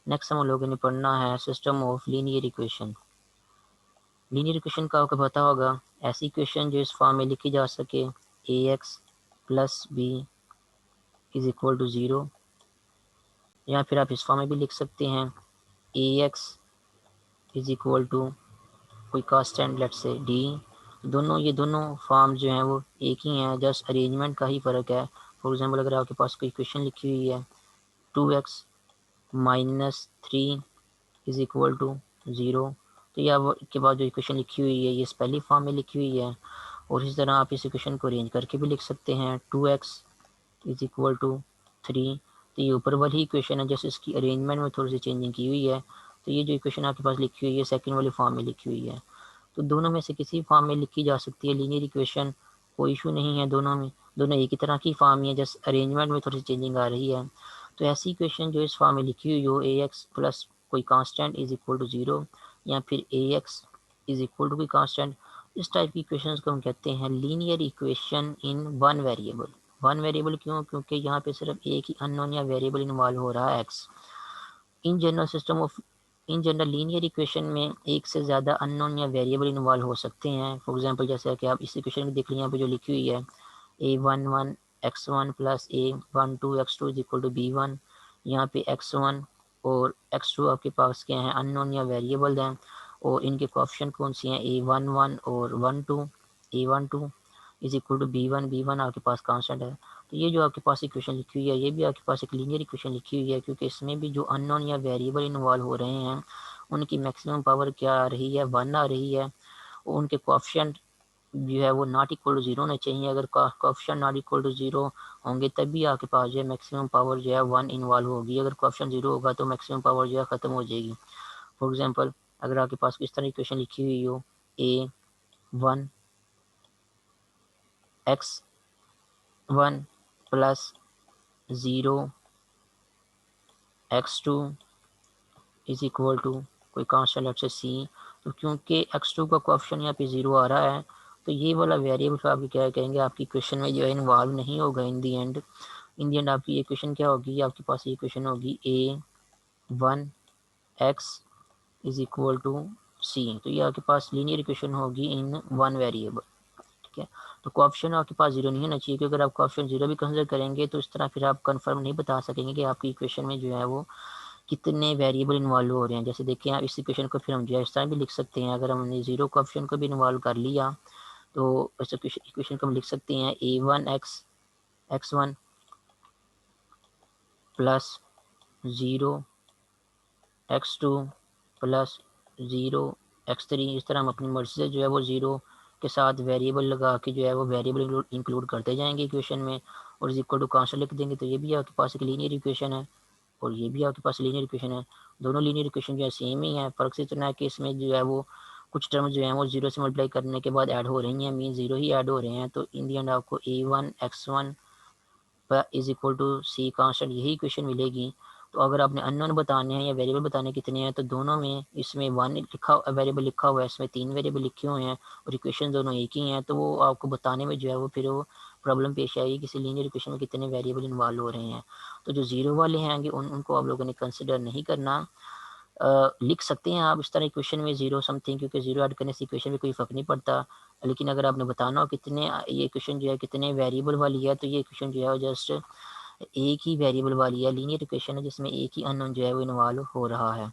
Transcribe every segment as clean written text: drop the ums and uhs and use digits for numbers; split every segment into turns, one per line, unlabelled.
Next हम लोगों ने पढ़ना है system of linear equation. Linear equation का आपको पता होगा, ऐसी इक्वेशन जो इस फॉर्म में लिखी जा सके, A x plus B is equal to zero, या फिर आप इस फॉर्म में भी लिख सकते हैं ए एक्स इज इक्वल टू कोई कांस्टेंट लेट से डी। दोनों ये दोनों फॉर्म जो हैं वो एक ही हैं, जस्ट अरेंजमेंट का ही फ़र्क है। फॉर एग्जांपल अगर आपके पास कोई इक्वेशन लिखी हुई है 2x-3 is equal to zero, तो या वो के बाद जो इक्वेशन लिखी हुई है ये इस पहली फॉर्म में लिखी हुई है, और इसी तरह आप इस इक्वेशन को अरेंज करके भी लिख सकते हैं 2x इज इक्वल टू 3। तो ये ऊपर वाली इक्वेशन है, जैसे इसकी अरेंजमेंट में थोड़ी सी चेंजिंग की हुई है। तो ये जो इक्वेशन आपके पास लिखी हुई है सेकंड वाली फॉर्म में लिखी हुई है। तो दोनों में से किसी फॉर्म में लिखी जा सकती है लीनियर इक्वेशन, कोई इशू नहीं है दोनों में, दोनों एक ही तरह की फॉर्म है, जस्ट अरेंजमेंट में थोड़ी सी चेंजिंग आ रही है। तो ऐसी इक्वेशन जो इस फॉर्म में लिखी हुई हो, ए एक्स प्लस कोई constant is equal to zero, या फिर a x is equal to कोई कांस्टेंट, इस टाइप की इक्वेशन को हम कहते हैं linear equation in one variable. One variable क्यों? क्योंकि यहाँ पे सिर्फ एक ही अननोन या वेरिएबल इन्वॉल्व हो रहा है x. In general system of in general linear equation में एक से ज़्यादा अननोन या वेरिएबल इन्वॉल्व हो सकते हैं। फॉर एग्जांपल जैसे कि आप इस इक्वेशन में देख लीजिए, यहाँ पे जो लिखी हुई है a11 x1 plus a12 x2 is equal to b1। यहाँ पे x1 और x2 आपके पास क्या हैं, अननोन या वेरिएबल हैं, और इनके कोएफिशिएंट कौन सी हैं, a11 और 12। a12 is equal to b1 आपके पास कांस्टेंट है। तो ये जो आपके पास इक्वेशन लिखी हुई है ये भी आपके पास एक लीनियर इक्वेशन लिखी हुई है, क्योंकि इसमें भी जो अननोन या वेरिएबल इन्वॉल्व हो रहे हैं उनकी मैक्सिमम पावर क्या आ रही है, 1 आ रही है, और उनके कोएफिशिएंट जो है वो नॉट इक्वल टू ज़ीरो होने चाहिए। अगर coefficient not equal to zero होंगे तभी आपके पास जो है मैक्सिमम पावर जो है 1 इन्वॉल्व होगी। अगर कोएफिशिएंट ज़ीरो होगा तो मैक्सिमम पावर जो है ख़त्म हो जाएगी। फॉर एग्जांपल अगर आपके पास इस तरह इक्वेशन लिखी हुई हो, a1 x1 plus 0 x2 is equal to कोई कांस्टेंट लेट से सी, तो क्योंकि x2 का कोएफिशिएंट यहाँ पे 0 आ रहा है तो ये वाला वेरिएबल आप क्या कहेंगे, आपकी इक्वेशन में जो है इन्वॉल्व नहीं होगा। इन दी एंड आपकी इक्वेशन क्या होगी, आपके पास ये इक्वेशन होगी a1 x is equal to C. तो ये आपके पास लीनियर इक्वेशन होगी इन वन वेरिएबल। ठीक है, तो कोएफिशिएंट आपके पास 0 नहीं होना चाहिए, क्योंकि अगर आप कोएफिशिएंट 0 भी कंसिडर करेंगे तो इस तरह फिर आप कंफर्म नहीं बता सकेंगे कि आपकी इक्वेशन में जो है वो कितने वेरिएबल इन्वॉल्व हो रहे हैं। जैसे देखिए आप इस इक्वेशन को फिर हम जो है इस तरह भी लिख सकते हैं, अगर हमने 0 कोएफिशिएंट को भी इन्वॉल्व कर लिया तो इस इक्वेशन को हम लिख सकते हैं a1 x x1 plus 0 x2 plus 0 x3। इस तरह हम अपनी मर्जी से जो है वो 0 के साथ वेरिएबल लगा के जो है वो वेरिएबल इंक्लूड करते जाएंगे इक्वेशन में, और इज इक्वल टू कांस्टेंट लिख देंगे। तो ये भी आपके पास एक लीनियर इक्वेशन है, और ये भी आपके पास लीनियर इक्वेशन है। दोनों लीनियर इक्वेशन जो है सेम ही है, फ़र्क इतना है कि इसमें जो है वो कुछ टर्म जो है वो 0 से मल्टीप्लाई करने के बाद ऐड हो रही हैं, मीन 0 ही ऐड हो रहे हैं। तो इन दी एंड आपको a1 x1 is equal to c constant यही इक्वेशन मिलेगी। तो अगर आपने अननोन बताने हैं या वेरिएबल बताने कितने हैं, तो दोनों में इसमें वन लिखा वेरिएबल लिखा हुआ है, इसमें 3 वेरिएबल लिखे हुए हैं, और इक्वेशन दोनों एक ही हैं, तो वो आपको बताने में जो है वो फिर वो प्रॉब्लम पेश आएगी किसी लीनियर इक्वेशन में कितने वेरिएबल इन्वॉल्व हो रहे हैं। तो जो ज़ीरो वाले हैं उनको आप लोगों ने कंसिडर नहीं करना। लिख सकते हैं आप इस तरह इक्वेशन में 0 समथिंग, क्योंकि 0 ऐड करने से इक्वेशन में कोई फ़र्क नहीं पड़ता। लेकिन अगर आपने बताना हो कितने ये इक्वेशन जो है कितने वेरिएबल वाली है, तो ये इक्वेशन जो है वो जस्ट एक ही वेरिएबल वाली है, लीनियर इक्वेशन है जिसमें एक ही अननोन जो है वो इन्वॉल्व हो रहा है।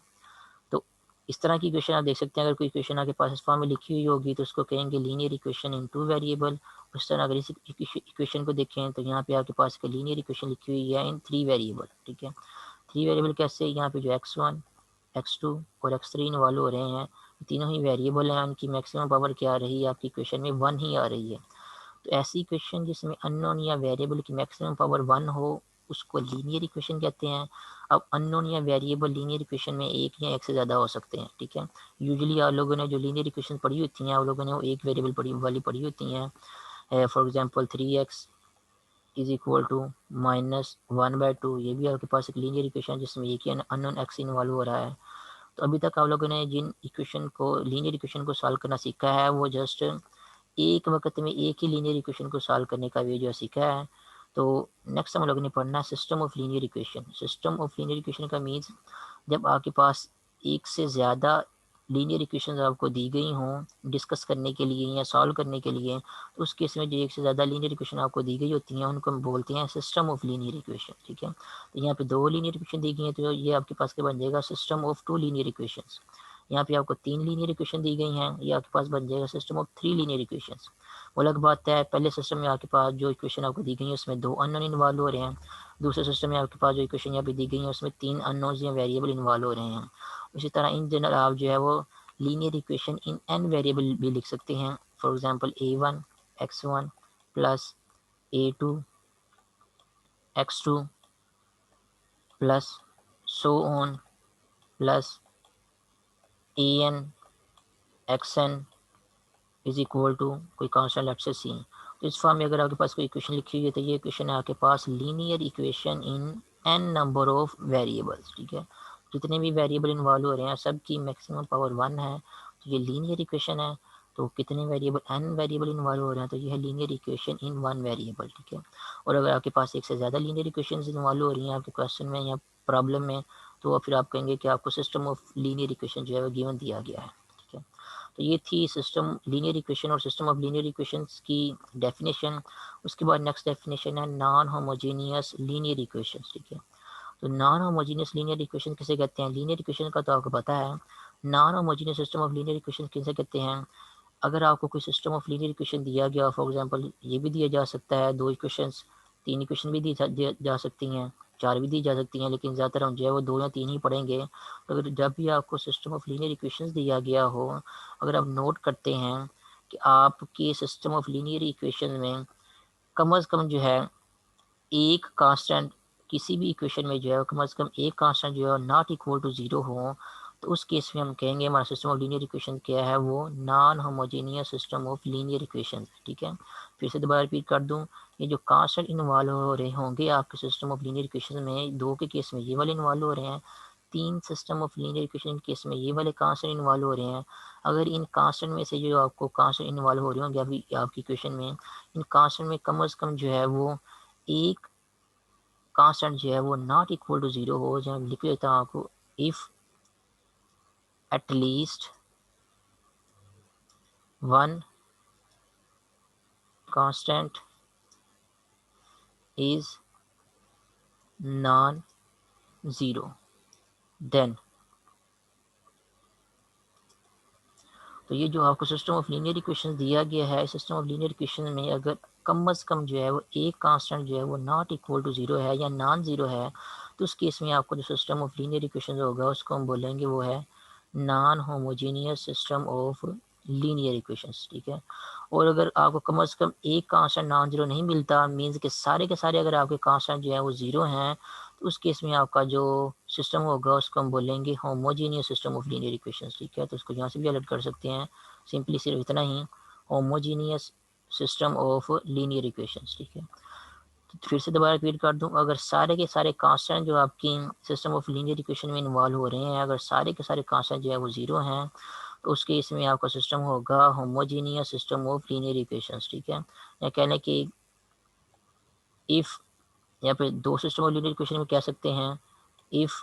तो इस तरह की इक्वेशन आप देख सकते हैं। अगर कोई इक्वेशन आपके पास इस फॉर्म में लिखी हुई होगी तो उसको कहेंगे लीनियर इक्वेशन इन टू वेरिएबल। उस तरह अगर इस इक्वेशन को देखें तो यहाँ पे आपके पास एक लीनियर इक्वेशन लिखी हुई है इन 3 वेरिएबल। ठीक है, 3 वेरिएबल कैसे, यहाँ पे जो x1 x2 और x3 इन्वॉल्व हो रहे हैं, तीनों ही वेरिएबल हैं, उनकी मैक्सिमम पावर क्या आ रही है आपकी इक्वेशन में, 1 ही आ रही है। तो ऐसी इक्वेशन जिसमें अननोन या वेरिएबल की मैक्सिमम पावर 1 हो उसको लीनियर इक्वेशन कहते हैं। अब अननोन या वेरिएबल लीनियर इक्वेशन में एक या एक से ज़्यादा हो सकते हैं। ठीक है, यूजुअली आप लोगों ने जो लीनियर इक्वेशन पढ़ी होती हैं आप लोगों ने वो एक वेरिएबल पढ़ी होती हैं। For example 3x is equal to -1/2, ये भी आपके पास एक लीनियर इक्वेशन है जिसमें एक ही अननोन एक्स इन्वॉल्व हो रहा है। तो अभी तक आप लोगों ने जिन इक्वेशन को लीनियर इक्वेशन को सॉल्व करना सीखा है वो जस्ट एक वक्त में एक ही लीनियर इक्वेशन को सॉल्व करने का वे जो सीखा है। तो नेक्स्ट हम लोगों ने पढ़ना है system of linear equation. System of linear equation का मीन्स जब आपके पास एक से ज़्यादा लीनियर इक्वेशंस आपको दी गई हों डिस्कस करने के लिए या सॉल्व करने के लिए, तो उस केस में जो एक से ज़्यादा लीनियर इक्वेशन आपको दी गई होती हैं उनको हम बोलते हैं सिस्टम ऑफ लीनियर इक्वेशन। ठीक है, तो यहाँ पे दो लीनियर इक्वेशन दी गई हैं, तो ये आपके पास क्या बन जाएगा, system of two linear equations. यहाँ पे आपको तीन लीनियर इक्वेशन दी गई हैं, ये आपके पास बन जाएगा system of three linear equations. वो अलग बात है, पहले सिस्टम में आपके पास जो इक्वेशन आपको दी गई है उसमें दो अननोन इन्वॉल्व हो रहे हैं, दूसरे सिस्टम में आपके पास जो इक्वेशन यहाँ पे दी गई है उसमें तीन अननोन्स या वेरिएबल इन्वॉल्व हो रहे हैं। इसी तरह इन जनरल आप जो है वो linear equation in n variable भी लिख सकते हैं। For example a1 x1 plus a2 x2 plus so on plus an xn is equal to कोई कांस्टेंट लेट्स से सी। तो इस फॉर्म में अगर आपके पास कोई इक्वेशन लिखी हुई है तो ये इक्वेशन है आपके पास linear equation in N number of variables. ठीक है, जितने भी वेरिएबल इन्वॉल्व हो रहे हैं सब की मैक्सिमम पावर 1 है, तो ये लीनियर इक्वेशन है। तो कितने वेरिएबल, एन वेरिएबल इन्वॉल्व हो रहे हैं, तो ये है linear equation in one variable. ठीक है, और अगर आपके पास एक से ज़्यादा लीनियर इक्वेशन इन्वॉल्व हो रही हैं आपके क्वेश्चन में या प्रॉब्लम में, तो फिर आप कहेंगे कि आपको सिस्टम ऑफ लीनियर इक्वेशन जो है वो गिवन दिया गया है। ठीक है, तो ये थी सिस्टम लीनियर इक्वेशन और सिस्टम ऑफ लीनियर इक्वेशंस की डेफिनेशन। उसके बाद नेक्स्ट डेफिनेशन है नॉन होमोजीनियस लीनियर इक्वेशंस। ठीक है, तो नॉन होमोजीनियस लीनियर इक्वेशन किसे कहते हैं, लीनियर इक्वेशन का तो आपको पता है। Non homogeneous system of linear equation किसे कहते हैं, अगर आपको कोई सिस्टम ऑफ लीनियर इक्वेशन दिया गया, फॉर एग्जांपल ये भी दिया जा सकता है, दो इक्वेशंस, तीन इक्वेशन भी दी जा सकती हैं, चार भी दी जा सकती हैं, लेकिन ज़्यादातर हम जो है वो दो या तीन ही पढ़ेंगे। तो अगर जब भी आपको सिस्टम ऑफ लीनियर इक्वेशंस दिया गया हो, अगर आप नोट करते हैं कि आपके सिस्टम ऑफ लीनियर इक्वेशन में कम अज़ कम जो है एक कांस्टेंट, किसी भी इक्वेशन में जो है कम से कम एक कांस्टेंट जो है नॉट इक्वल टू ज़ीरो हो, तो उस केस में हम कहेंगे हमारा सिस्टम ऑफ लीनियर इक्वेशन क्या है, वो non homogeneous system of linear equation. ठीक है, फिर से दोबारा रिपीट कर दूं, ये जो कांस्टेंट इन्वॉल्व हो रहे होंगे आपके सिस्टम ऑफ लीनियर इक्वेशन में, दो के केस में ये वाले इन्वॉल्व हो रहे हैं, तीन सिस्टम ऑफ लीनियर इक्वेशन के केस में ये वाले कांस्टेंट इन्वॉल्व हो रहे हैं। अगर इन कांस्टेंट में से जो आपको कांस्टेंट इन्वॉल्व हो रहे होंगे अभी आपकी इक्वेशन में, इन कांस्टेंट में कम से कम जो है वो एक कांस्टेंट जो है वो नॉट इक्वल टू ज़ीरो हो, जहाँ लिख लेता हूँ आपको, if at least one constant is non zero, then. तो ये जो आपको सिस्टम ऑफ लीनियर इक्वेशन दिया गया है, सिस्टम ऑफ लीनियर इक्वेशन में अगर कम अज़ कम जो है वो एक कांस्टेंट जो है वो नॉट इक्वल टू ज़ीरो है या नॉन ज़ीरो है, तो उस केस में आपको जो सिस्टम ऑफ लीनियर इक्वेशन होगा उसको हम बोलेंगे वो है non homogeneous system of linear equations. ठीक है, और अगर आपको कम से कम एक कांस्टेंट नॉन जीरो नहीं मिलता, मीन्स के सारे अगर आपके कांस्टेंट जो है वो ज़ीरो हैं, तो उस केस में आपका जो सिस्टम होगा उसको हम बोलेंगे homogeneous system of linear equations. ठीक है, तो उसको यहाँ से भी अलग कर सकते हैं, सिंपली सिर्फ इतना ही, homogeneous system of linear equations. ठीक है, तो फिर से दोबारा रिपीट कर दूं, अगर सारे के सारे कांस्टेंट जो आपकी सिस्टम ऑफ लीनियर इक्वेशन में इन्वॉल्व हो रहे हैं, अगर सारे के सारे कांस्टेंट जो है वो ज़ीरो हैं, तो उस केस में आपका सिस्टम होगा homogeneous system of linear equations. ठीक है, या कहने कि इफ़, यहाँ पे दो सिस्टम ऑफ लीनियर इक्वेशन में कह सकते हैं, if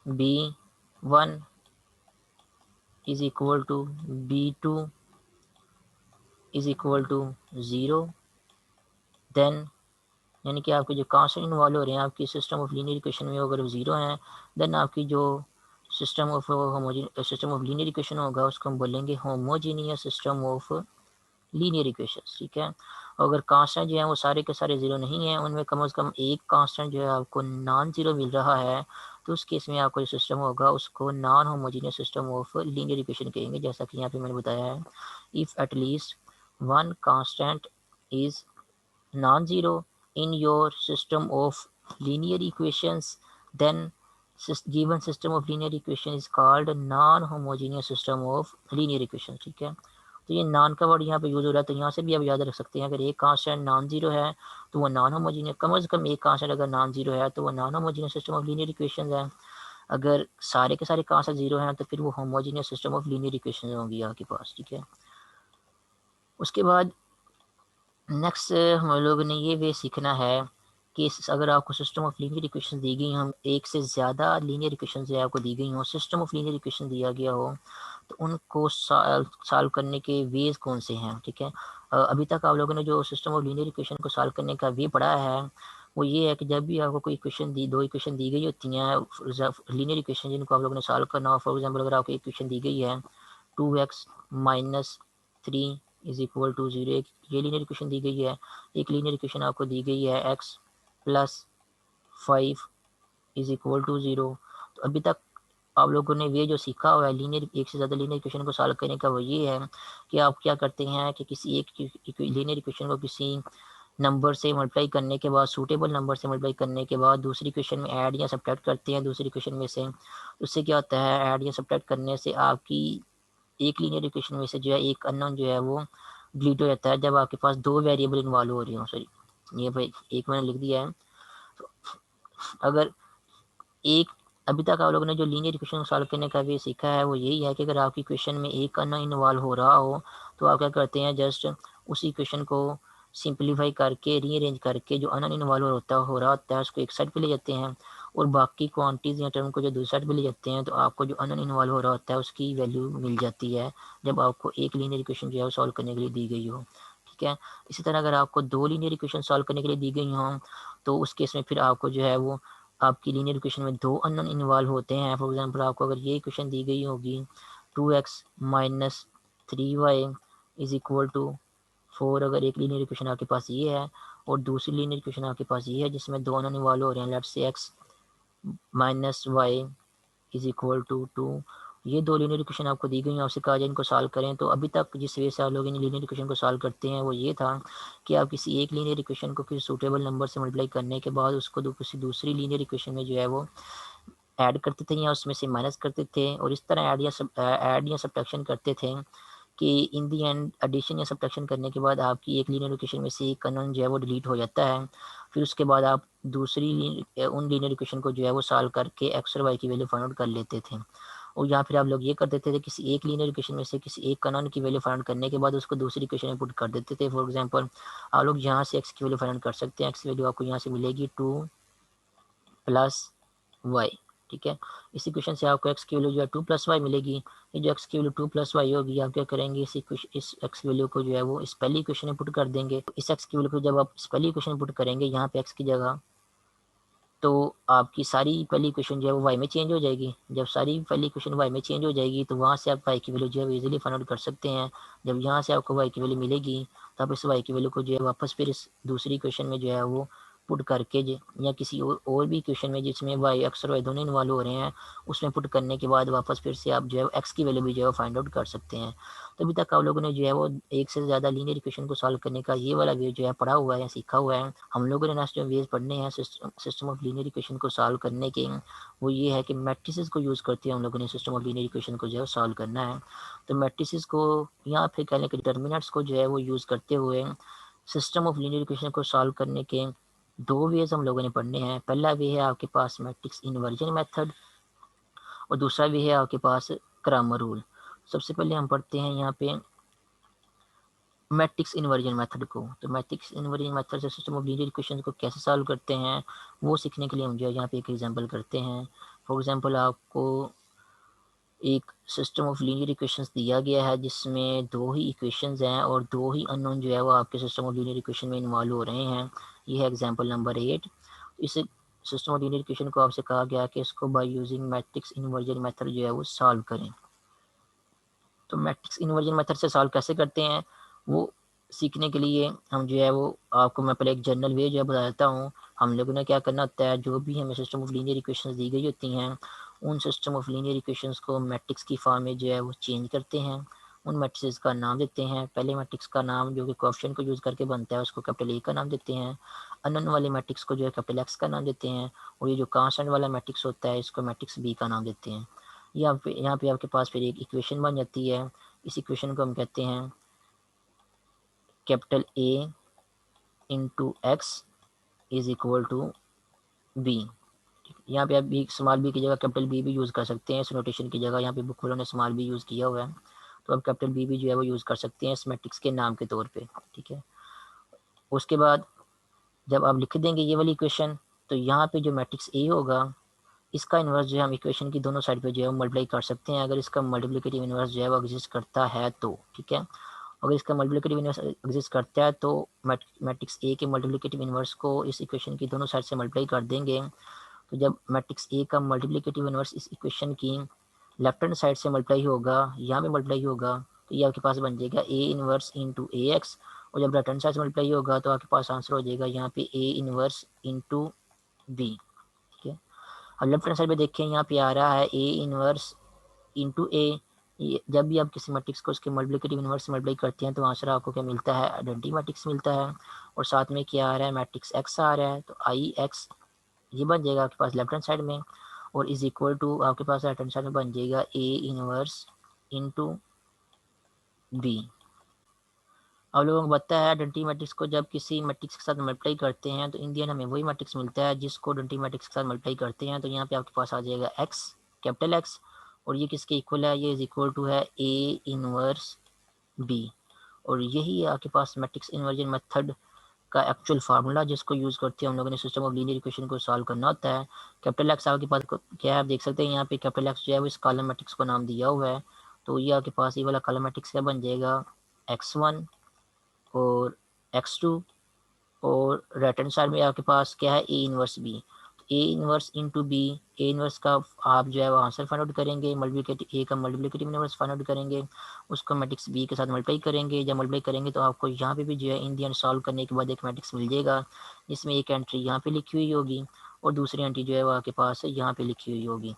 B1 is equal to B2 is equal to zero, then, यानी कि आपके जो कांस्टेंट इन्वॉल्व हो रहे हैं आपकी सिस्टम ऑफ लीनियर इक्वेशन में अगर वो ज़ीरो हैं, देन आपकी जो सिस्टम ऑफ लीनियर इक्वेशन होगा उसको हम बोलेंगे homogeneous system of linear equations. ठीक है, अगर कांस्टेंट जो है वो सारे के सारे ज़ीरो नहीं है, उनमें कम से कम एक कांस्टेंट जो है आपको नॉन ज़ीरो मिल रहा है, तो उस केस में आपका जो सिस्टम होगा उसको non homogeneous system of linear equation कहेंगे, जैसा कि यहाँ पे मैंने बताया है। If at least one constant is non zero in your system of linear equations, then given system of linear equation is called non-homogeneous system of linear equations। ठीक है, तो ये नॉन का वर्ड यहाँ पे यूज़ हो रहा है, तो यहाँ से भी आप याद रख सकते हैं, अगर एक कांस्टेंट नॉन जीरो है तो वो नॉन होमोजीनियस, कम से कम एक कांस्टेंट अगर नॉन जीरो है तो वो non homogeneous system of linear equation है। अगर सारे के सारे कांस्टेंट जीरो हैं तो फिर वो homogeneous system of linear equation होंगी आपके पास। ठीक है, उसके बाद नेक्स्ट हम लोगों ने ये वे सीखना है कि अगर आपको सिस्टम ऑफ लीनियर इक्वेशन दी गई, हम एक से ज़्यादा लीनियर इक्वेशन जो है आपको दी गई हो, सिस्टम ऑफ लीनियर इक्वेशन दिया गया हो, तो उनको सॉल्व करने के वेज कौन से हैं, ठीक है। अभी तक आप लोगों ने जो सिस्टम ऑफ लीनियर इक्वेशन को सॉल्व करने का वे पढ़ा है, वो ये है कि जब भी आपको कोई इक्वेशन दो इक्वेशन दी गई होती हैं लीनियर इक्वेशन जिनको आप लोगों ने सॉल्व करना हो, फॉर एग्जाम्पल अगर आपको इक्वेशन दी गई है 2x minus 3 is equal to 0, एक ये लीनियर इक्वेशन दी गई है। एक लीनियर इक्वेशन आपको दी गई है x plus 5 is equal to 0। तो अभी तक आप लोगों ने ये जो सीखा हुआ है लीनियर, एक से ज़्यादा लीनियर इक्वेशन को सॉल्व करने का, वो ये है कि आप क्या करते हैं कि किसी एक लीनियर इक्वेशन को किसी नंबर से मल्टीप्लाई करने के बाद, सूटेबल नंबर से मल्टीप्लाई करने के बाद दूसरी क्वेश्चन में ऐड या सब्ट्रैक्ट करते हैं दूसरी क्वेश्चन में से। उससे क्या होता है, ऐड या सब्ट्रैक्ट करने से आपकी एक लीनियर इक्वेशन में से जो है एक अननोन जो है वो डिलीट हो जाता है जब आपके पास दो वेरिएबल इन्वॉल्व हो रही हो। सॉरी, ये भाई एक मैंने लिख दिया है। तो अगर एक, अभी तक आप लोगों ने जो लीनियर इक्वेशन सॉल्व करने का वे सीखा है वो यही है कि अगर आपकी क्वेश्चन में एक अननोन इन्वॉल्व हो रहा हो तो आप क्या करते हैं, जस्ट उसी इक्वेशन को सिंप्लीफाई करके रीअरेंज करके जो अननोन इन्वॉल्व हो रहा होता है उसको एक साइड पे ले जाते हैं, और बाकी क्वांटिटीज या टर्म को जो दूसरी साइड पे ले जाते हैं, तो आपको जो अननोन इन्वॉल्व हो रहा होता है उसकी वैल्यू मिल जाती है जब आपको एक लीनियर इक्वेशन जो है वो सॉल्व करने के लिए दी गई हो, ठीक है। इसी तरह अगर आपको दो लीनियर इक्वेशन सॉल्व करने के लिए दी गई हो तो उस केस में फिर आपको जो है वो आपकी लीनियर इक्वेशन में दो अननोन इन्वॉल्व होते हैं। फॉर एग्जांपल आपको अगर ये इक्वेशन दी गई होगी 2x minus 3y is equal to 4, अगर एक लीनियर इक्वेशन आपके पास ये है और दूसरी लीनियर इक्वेशन आपके पास ये है जिसमें दो अननोन इन्वॉल्व हो रहे हैं, let's say x minus y is equal to 2, ये दो लीनियर इक्वेशन आपको दी गई हैं, आपसे कहा जाए इनको सॉल्व करें। तो अभी तक जिस वे से आप लोग इन लीनियर इक्वेशन को सॉल्व करते हैं वो ये था कि आप किसी एक लीनियर इक्वेशन को किसी सूटेबल नंबर से मल्टीप्लाई करने के बाद उसको किसी दूसरी लीनियर इक्वेशन में जो है वो ऐड करते थे या उसमें से माइनस करते थे, और इस तरह ऐड या सब्ट्रैक्शन करते थे कि इन दी एंड एडिशन या सब्ट्रैक्शन करने के बाद आपकी एक लीनियर इक्वेशन में से एक अननोन जो है वो डिलीट हो जाता है। फिर उसके बाद आप दूसरी उन लीनियर इक्वेशन को जो है वो सॉल्व करके एक्स और वाई की वैल्यू फाइंड आउट कर लेते थे। और या फिर आप लोग ये कर देते थे, किसी एक लीनियर इक्वेशन में से किसी एक अननोन की वैल्यू फाइंड करने के बाद उसको दूसरी इक्वेशन में पुट कर देते थे। फॉर एग्जांपल आप लोग यहाँ से एक्स की वैल्यू फाइंड कर सकते हैं, एक्स की वैल्यू आपको यहाँ से मिलेगी 2 प्लस वाई, ठीक है। इस इक्वेशन से आपको एक्स की वैल्यू जो है 2 प्लस वाई मिलेगी। ये जो एक्स की वैल्यू 2 प्लस वाई होगी, आप क्या करेंगे, इस एक्स वैल्यू को जो है वो इस पहली इक्वेशन में पुट कर देंगे। इस एक्स की वैल्यू को जब आप इस पहली इक्वेशन में पुट करेंगे यहाँ पे एक्स की जगह, तो आपकी सारी पहली इक्वेशन जो है वो वाई में चेंज हो जाएगी। जब सारी पहली इक्वेशन वाई में चेंज हो जाएगी तो वहाँ से आप वाई की वैल्यू जो है वो इजीली फाइंड आउट कर सकते हैं। जब यहाँ से आपको वाई की वैल्यू मिलेगी तो आप इस वाई की वैल्यू को जो है वापस फिर इस दूसरी इक्वेशन में जो है वो पुट करके या किसी और भी इक्वेशन में जिसमें वाई एक्स और वाई दोनों इन्वॉल्व हो रहे हैं उसमें पुट करने के बाद वापस फिर से आप जो है एक्स की वैल्यू भी जो है फाइंड आउट कर सकते हैं। तो अभी तक आप लोगों ने जो है वो एक से ज़्यादा लीनियर इक्वेशन को सॉल्व करने का ये वाला वे जो है पढ़ा हुआ है, सीखा हुआ है। हम लोगों ने नेक्स्ट जो वेज पढ़ने हैं सिस्टम ऑफ लीनियर इक्वेशन को सॉल्व करने के, वो ये है कि मैट्रिसेस को यूज़ करते हैं हम लोगों ने सिस्टम ऑफ लीनियर इक्वेशन को जो है सॉल्व करना है। तो मैट्रिसेस को या फिर कह लें कि डिटर्मिनेंट्स को जो है वो यूज़ करते हुए सिस्टम ऑफ लीनियर इक्वेशन को सॉल्व करने के दो वेज हम लोगों ने पढ़ने हैं। पहला वे है आपके पास मैट्रिक्स इन्वर्जन मेथड, और दूसरा वे है आपके पास क्रैमर रूल। सबसे पहले हम पढ़ते हैं यहाँ पे मैट्रिक्स इन्वर्जन मेथड को। तो मैट्रिक्स इन्वर्जन मेथड से सिस्टम ऑफ लीनियर इक्वेशन को कैसे सॉल्व करते हैं वो सीखने के लिए हम जो है यहाँ पे एक एग्जांपल करते हैं। फॉर एग्जांपल आपको एक सिस्टम ऑफ लीनियर इक्वेशंस दिया गया है जिसमें दो ही इक्वेशंस हैं और दो ही अननोन जो है वो आपके सिस्टम ऑफ लीनियर इक्वेशन में इन्वॉल्व हो रहे हैं। ये है एग्जांपल नंबर 8। इस सिस्टम ऑफ लीनियर इक्वेशन को आपसे कहा गया कि इसको by using matrix inversion method जो है वो सॉल्व करें। तो मैट्रिक्स इन्वर्जन मेथड से सॉल्व कैसे करते हैं वो सीखने के लिए हम जो है वो आपको मैं पहले एक जनरल वे जो है बता देता हूँ। हम लोगों ने क्या करना होता है, जो भी हमें सिस्टम ऑफ लीनियर इक्वेशंस दी गई होती हैं उन सिस्टम ऑफ लीनियर इक्वेशंस को मैट्रिक्स की फॉर्म में जो है वो चेंज करते हैं। उन मैट्रिक्स का नाम देते हैं। पहले मैट्रिक्स का नाम जो कि कोएफिशिएंट को यूज़ करके बनता है उसको कैपिटल ए का नाम देते हैं। अननोन वाले मैट्रिक्स को जो है कैपिटल एक्स का नाम देते हैं, और ये जो कांस्टेंट वाला मैट्रिक्स होता है इसको मैट्रिक्स बी का नाम देते हैं। यहाँ पे आपके पास फिर एक इक्वेशन बन जाती है। इस इक्वेशन को हम कहते हैं capital A into X is equal to B. यहाँ पे आप बी स्मॉल बी की जगह कैपिटल बी भी यूज़ कर सकते हैं। इस नोटेशन की जगह यहाँ पे बुक वालों ने स्मॉल बी यूज़ किया हुआ है, तो आप कैपिटल बी भी जो है वो यूज़ कर सकते हैं इस मैट्रिक्स के नाम के तौर पे, ठीक है। उसके बाद जब आप लिख देंगे ये वाली इक्वेशन, तो यहाँ पे जो मैट्रिक्स ए होगा इसका इन्वर्स जो है हम इक्वेशन की दोनों साइड पे जो है मल्टीप्लाई कर सकते हैं, अगर इसका मल्टीप्लिकेटिव इन्वर्स जो है वो एग्जिस्ट करता है तो, ठीक है। अगर इसका मल्टीप्लिकेटिव इन्वर्स एग्जिस्ट करता है तो मैट्रिक्स ए के मल्टीप्लिकेटिव इन्वर्स को इस इक्वेशन की दोनों साइड से मल्टीप्लाई कर देंगे। तो जब मैट्रिक्स ए का मल्टीप्लिकेटिव इन्वर्स इस इक्वेशन की लेफ्ट हैंड साइड से मल्टीप्लाई होगा, यहाँ पे मल्टीप्लाई होगा, तो ये आपके पास बन जाएगा ए इनवर्स इंटू ए एक्स। और जब राइट हैंड साइड से मल्टीप्लाई होगा तो आपके पास आंसर हो जाएगा यहाँ पे ए इनवर्स इंटू बी, ठीक है। अब लेफ्ट हैंड साइड पे देखें, यहाँ पे आ रहा है ए इनवर्स इंटू ए। जब भी आप किसी मैट्रिक्स को उसके मल्टीप्लिकेटिव इनवर्स से मल्टीप्लाई करते हैं तो आंसर आपको क्या मिलता है, आइडेंटिटी मैट्रिक्स मिलता है। और साथ में क्या आ रहा है, मैट्रिक्स एक्स आ रहा है, तो आई एक्स ये बन जाएगा आपके पास लेफ्ट हैंड साइड में, और इज इक्वल टू आपके पास राइट हैंड साइड में बन जाएगा ए इनवर्स इंटू बी। अब लोगों को पता है आइडेंटिटी मैट्रिक्स को जब किसी मैट्रिक्स के साथ मल्टीप्लाई करते हैं तो इन दी एंड हमें वही मैट्रिक्स मिलता है जिसको आइडेंटिटी मैट्रिक्स के साथ मल्टीप्लाई करते हैं। तो यहाँ पे आपके पास आ जाएगा एक्स, कैपिटल एक्स, और ये किसके इक्वल है, ये इज इक्वल टू है ए इनवर्स बी। और यही है आपके पास मैट्रिक्स इन्वर्जन मेथड का एक्चुअल फार्मूला जिसको यूज़ करते हैं हम लोगों ने सिस्टम ऑफ लीनियर इक्वेशन को सॉल्व करना होता है। कैपिटल एक्स आपके पास क्या है, आप देख सकते हैं यहाँ पे कैपिटल एक्स जो है वो इस कॉलम मैट्रिक्स को नाम दिया हुआ है। तो ये आपके पास ये वाला कॉलम मैट्रिक्स क्या बन जाएगा, x1 और x2, और राइट हैंड साइड में आपके पास क्या है, A inverse B. A inverse into B, A inverse का आप जो है वो आंसर फाइंड आउट करेंगे, मल्टीप्लिकेटिव ए का मल्टीप्लिकेटिव इनवर्स फाइंड आउट करेंगे, उसको मैट्रिक्स बी के साथ मल्टीप्लाई करेंगे। जब मल्टीप्लाई करेंगे तो आपको यहाँ पे भी जो है इन दी एंड सॉल्व करने के बाद एक मैट्रिक्स मिल जाएगा, जिसमें एक एंट्री यहाँ पे लिखी हुई होगी और दूसरी एंट्री जो है वो आपके पास यहाँ पे लिखी हुई होगी।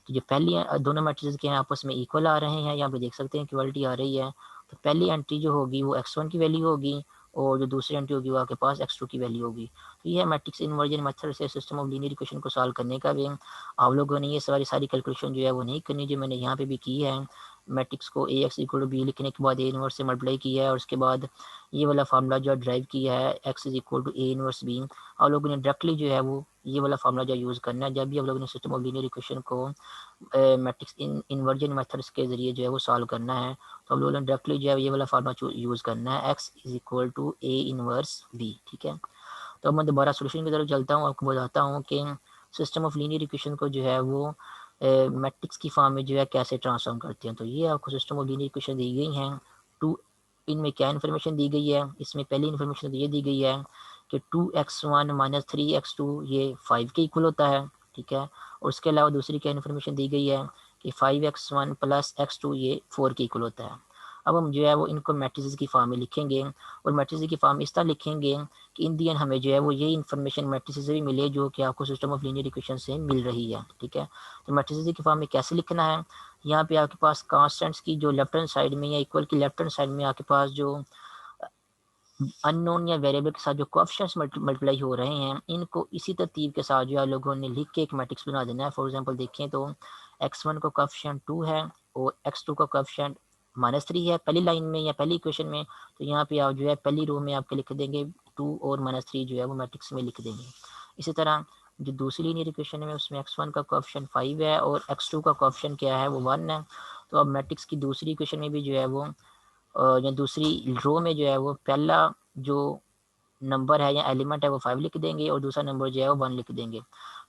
तो जो पहली दोनों मैट्रिक्स के हैं आपस में इक्वल आ रहे हैं, यहाँ पे देख सकते हैं इक्वलिटी आ रही है। तो पहली एंट्री जो होगी वो x1 की वैल्यू होगी, और जो दूसरी एंट्री होगी वो आपके पास x2 की वैल्यू होगी। तो ये है मैट्रिक्स इन्वर्जन मेथड से सिस्टम ऑफ लीनियर इक्वेशन को सॉल्व करने का वे। आप लोगों ने ये सारी कैलकुलेशन जो है वो नहीं करनी जो मैंने यहाँ पे भी की है। मैट्रिक्स को ए एक्स इक्वल टू बी लिखने के बाद ए इनवर्स से मल्टीप्लाई किया है, और उसके बाद ये वाला फार्मूला जो ड्राइव किया है X is equal to A inverse B. आप लोगों ने डायरेक्टली जो है वो ये वाला फार्मूला जो यूज़ करना है जब भी आप लोगों ने सिस्टम ऑफ लीनियर इक्वेशन को मैट्रिक्स इन्वर्जन मेथड्स के ज़रिए जो है वो सॉल्व करना है। तो हम लोगों ने डायरेक्टली जो है ये वाला फार्मूला यूज़ करना है, X is equal to A inverse B, ठीक है। तो अब मैं दोबारा सोल्यूशन की तरफ चलता हूँ, आपको बताता हूँ कि सिस्टम ऑफ लीनियर इक्वेशन को जो है वो मैट्रिक्स की फॉर्म में जो है कैसे ट्रांसफॉर्म करते हैं। तो ये आपको सिस्टम ऑफ लीनियर इक्वेशन दी गई हैं टू, इनमें क्या इन्फॉर्मेशन दी गई है, इसमें पहली इन्फॉर्मेशन तो ये दी गई है कि 2x1 माइनस 3x2 ये 5 के इक्वल होता है, ठीक है। और उसके अलावा दूसरी क्या इन्फॉर्मेशन दी गई है कि 5x1 प्लस x2 ये 4 के इक्वल होता है। अब हम जो है वो इनको मैट्रिसेस की फॉर्म में लिखेंगे, और मैट्रिसेस की फॉर्म इस तरह लिखेंगे कि इन दी एंड हमें जो है वो ये इन्फॉर्मेशन मैट्रिसेस से भी मिले जो कि आपको सिस्टम ऑफ लीनियर इक्वेशन से मिल रही है, ठीक है। तो मैट्रिसेस की फॉर्म में कैसे लिखना है, यहाँ पे आपके पास कांस्टेंट्स की जो लेफ्ट हैंड साइड में या इक्वल की लेफ्ट हैंड साइड में आपके पास जो अननोन या वेरिएबल के साथ जो कोएफिशिएंट्स मल्टीप्लाई हो रहे हैं इनको इसी तरतीब के साथ जो है लोगों ने लिख के एक मैट्रिक्स बना देना है। फॉर एग्जांपल देखें तो x1 का कोएफिशिएंट 2 है और x2 का कोएफिशिएंट -3 है पहली लाइन में या पहली इक्वेशन में। तो यहाँ पे आप जो है पहली रो में आपके लिख देंगे 2 और -3 जो है वो मैट्रिक्स में लिख देंगे। इसी तरह जो दूसरी लीनियर इक्वेशन है उसमें x1 का कोएफिशिएंट 5 है और x2 का कोएफिशिएंट क्या है वो 1 है। तो अब मैट्रिक्स की दूसरी इक्वेशन में भी जो है वो या दूसरी रो में जो है वो पहला जो नंबर है या एलिमेंट है वो 5 लिख देंगे और दूसरा नंबर जो है वो 1 लिख देंगे।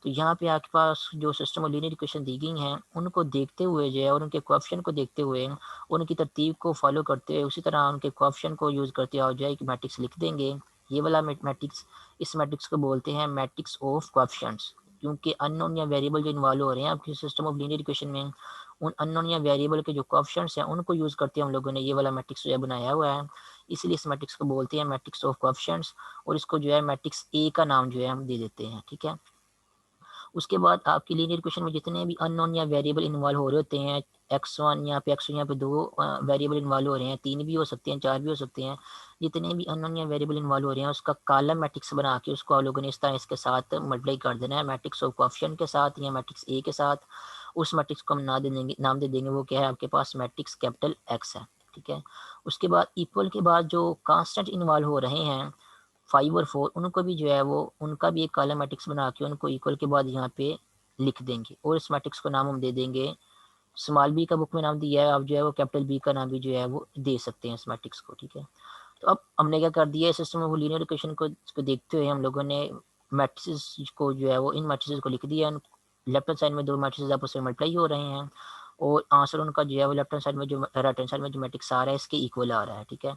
तो यहाँ पे आपके पास जो सिस्टम ऑफ लीनियर इक्वेशन दी गई हैं उनको देखते हुए जो है और उनके कोएफिशिएंट को देखते हुए उनकी तरतीब को फॉलो करते हुए उसी तरह उनके कोएफिशिएंट को यूज़ करते हुए जो है एक मैट्रिक्स लिख देंगे। ये वाला मैट्रिक्स, इस मैट्रिक्स को बोलते हैं मैट्रिक्स ऑफ कोएफिशिएंट्स, क्योंकि अननोन या वेरिएबल जो इन्वॉल्व हो रहे हैं आपके सिस्टम ऑफ लीनियर इक्वेशन में उन अननोन या वेरिएबल के जो कोएफिशिएंट्स हैं उनको यूज़ करते हम लोगों ने ये वाला मैट्रिक्स जो है बनाया हुआ है। इसलिए इस मैट्रिक्स को बोलते हैं मैट्रिक्स ऑफ कोएफिशिएंट्स, और इसको जो है मैट्रिक्स ए का नाम जो है हम दे देते हैं, ठीक है। उसके बाद आपकी लीनियर इक्वेशन में जितने भी अननोन या वेरिएबल इन्वॉल्व हो रहे होते हैं, x1 यहाँ पे x2 यहाँ पे 2 वेरिएबल इन्वॉल्व हो रहे हैं, 3 भी हो सकते हैं, 4 भी हो सकते हैं, जितने भी अननोन या वेरिएबल इन्वॉल्व हो रहे हैं उसका कॉलम मैट्रिक्स बना के उसको आप लोगों ने इस तरह इसके साथ मल्टीप्लाई कर देना है मैट्रिक्स ऑफ कोएफिशिएंट के साथ या मैट्रिक्स ए के साथ। उस मैट्रिक्स को हम नाम दे देंगे वो क्या है आपके पास मैट्रिक्स कैपिटल एक्स है, ठीक है। उसके बाद इक्वल के बाद जो कांस्टेंट इन्वॉल्व हो रहे हैं 5 और 4 उनको भी जो है वो उनका भी एक कॉलम मैट्रिक्स बना के उनको इक्वल के बाद यहाँ पे लिख देंगे, और इस मैट्रिक्स को नाम हम दे देंगे स्मॉल बी का बुक में नाम दिया है, आप जो है वो कैपिटल बी का नाम भी जो है वो दे सकते हैं इस मैट्रिक्स को, ठीक है। तो अब हमने क्या कर दिया, सिस्टम ऑफ लीनियर इक्वेशन को देखते हुए हम लोगों ने मैट्रिसेस को जो है वो इन मैट्रिसेस को लिख दिया। लेफ्ट हैंड साइड में दो मैट्रिसेस आपस में मल्टीप्लाई हो रहे हैं और आंसर उनका जो है वो लेफ्ट हैंड साइड में जो राइट हैंड साइड में जो मैट्रिक्स आ रहा है इसके इक्वल आ रहा है, ठीक है।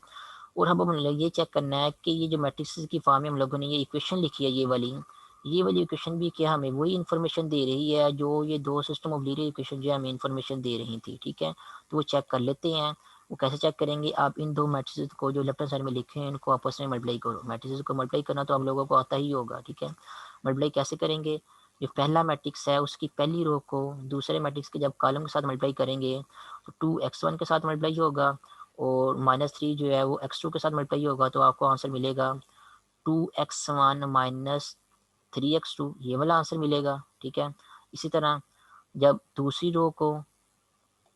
और हम लोग ये चेक करना है कि ये जो मैट्रिक्स की फॉर्म में हम लोगों ने ये इक्वेशन लिखी है, ये वाली इक्वेशन भी क्या हमें वही इन्फॉर्मेशन दे रही है जो ये दो सिस्टम ऑफ लीनियर इक्वेशन जो हमें इन्फॉर्मेशन दे रही थी, ठीक है। तो वो चेक कर लेते हैं। वो कैसे चेक करेंगे, आप इन दो मैट्रिसेस को जो लेफ्ट हैंड साइड में लिखे हैं इनको आपस में मल्टीप्लाई करो। मैट्रिसेस को मल्टीप्लाई करना तो आप लोगों को आता ही होगा, ठीक है। मल्टीप्लाई कैसे करेंगे, जो पहला मैट्रिक्स है उसकी पहली रो को दूसरे मैट्रिक्स के जब कॉलम के साथ मल्टीप्लाई करेंगे तो 2x1 के साथ मल्टीप्लाई होगा और -3 जो है वो x2 के साथ मल्टीप्लाई होगा, तो आपको आंसर मिलेगा 2x1 माइनस 3x2, ये वाला आंसर मिलेगा, ठीक है। इसी तरह जब दूसरी रो को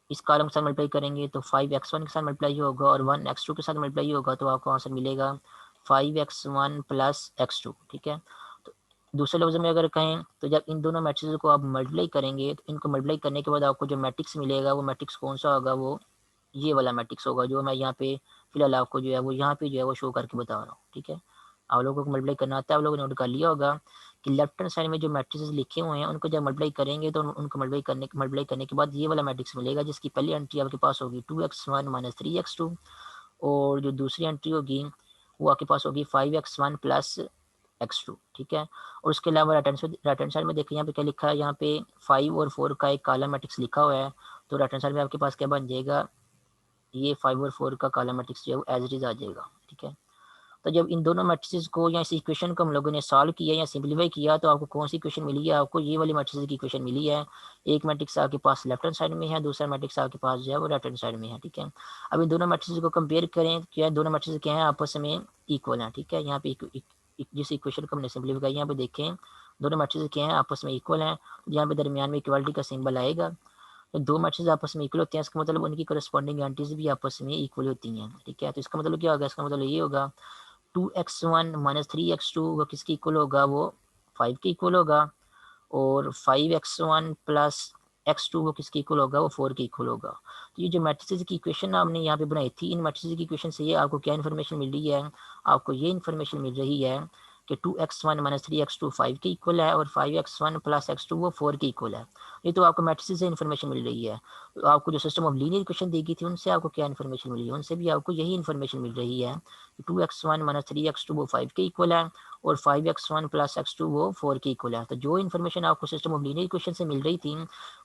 इस कॉलम के साथ मल्टीप्लाई करेंगे तो 5x1 के साथ मल्टीप्लाई होगा और 1x2 के साथ मल्टीप्लाई होगा, तो आपको आंसर मिलेगा 5x1 प्लस x2, ठीक है। तो दूसरे लफ्ज़ में अगर कहें तो जब इन दोनों मैट्रिक्स को आप मल्टीप्लाई करेंगे तो इनको मल्टीप्लाई करने के बाद आपको जो मैट्रिक्स मिलेगा वो मैट्रिक्स कौन सा होगा, वो ये वाला मैट्रिक्स होगा जो मैं यहाँ पे फिलहाल आपको जो है वो यहाँ पे जो है वो शो करके बता रहा हूँ, ठीक है। आप लोगों को मल्टीप्लाई करना आता है, आप लोगों ने नोट कर लिया होगा कि लेफ्ट हैंड साइड में जो मैट्रिसेस लिखे हुए हैं उनको जब मल्टीप्लाई करेंगे तो उनको मल्टीप्लाई करने के बाद ये वाला मैट्रिक्स मिलेगा जिसकी पहली एंट्री आपके पास होगी 2x1 माइनस 3x2 और जो दूसरी एंट्री होगी वो आपके पास होगी 5x1 प्लस x2, ठीक है। और उसके अलावा राइट हैंड साइड में देखिए यहाँ पे क्या लिखा है, यहाँ पे 5 और 4 का एक कॉलम मैट्रिक्स लिखा हुआ है, तो राइट हैंड साइड में आपके पास क्या बन जाएगा, ये 5 और 4 का कॉलम मैट्रिक्स जो है वो एज इट इज आ जाएगा, ठीक है। तो जब इन दोनों मैट्रिसेस को या इस इक्वेशन को हम लोगों ने सॉल्व किया या सिंप्लीफाई किया तो आपको कौन सी इक्वेशन मिली है, आपको ये वाली मैट्रिसेस की इक्वेशन मिली है। एक मैट्रिक्स आपके पास लेफ्ट हैंड साइड में है, दूसरा मैट्रिक्स आपके पास जो है वो राइट हैंड साइड में है, ठीक है। अब इन दोनों मैट्रिसेस को कंपेयर करें, क्या दोनों मैट्रिसेस क्या है, आपस में इक्वल है, ठीक है। यहाँ पे जिस इक्वेशन को हमने सिंप्लीफाई किया यहाँ पे देखें दोनों मैट्रिसेस क्या है, आपस में इक्वल है। यहाँ पे दरमियान में इक्वालिटी का सिंबल आएगा। तो दो मैट्रिसेस आपस में इक्वल होते हैं, इसका मतलब उनकी करस्पॉन्डिंग एंटीज भी आपस में इक्वल होती हैं, ठीक है। तो इसका मतलब क्या होगा, इसका मतलब ये होगा 2x1 माइनस 3x2 वो किसकी इक्वल होगा, वो 5 के इक्वल होगा और 5x1 प्लस x2 वो किसकी इक्वल होगा, वो 4 के इक्वल होगा। तो ये जो मैट्रिसेस की इक्वेशन आपने यहाँ पे बनाई थी, इन मैट्रिसेस की इक्वेशन से ये आपको क्या इन्फॉर्मेशन मिल रही है, आपको ये इन्फॉर्मेशन मिल रही है कि 2x1 माइनस 3x2 5 के इक्वल है और 5x1 प्लस x2 वो 4 के इक्वल है। ये तो आपको मैट्रिसेस से इन्फॉर्मेशन मिल रही है। तो आपको जो सिस्टम ऑफ लीनियर इक्वेशन दी गई थी उनसे आपको क्या इन्फॉर्मेशन मिली है, उनसे भी आपको यही इन्फॉर्मेशन मिल रही है कि 2x1 माइनस 3x2 वो 5 के इक्वल है और 5x1 प्लस x2 वो 4 के इक्वल है। तो जो इन्फॉर्मेशन आपको सिस्टम ऑफ लीनियर इक्वेशन से मिल रही थी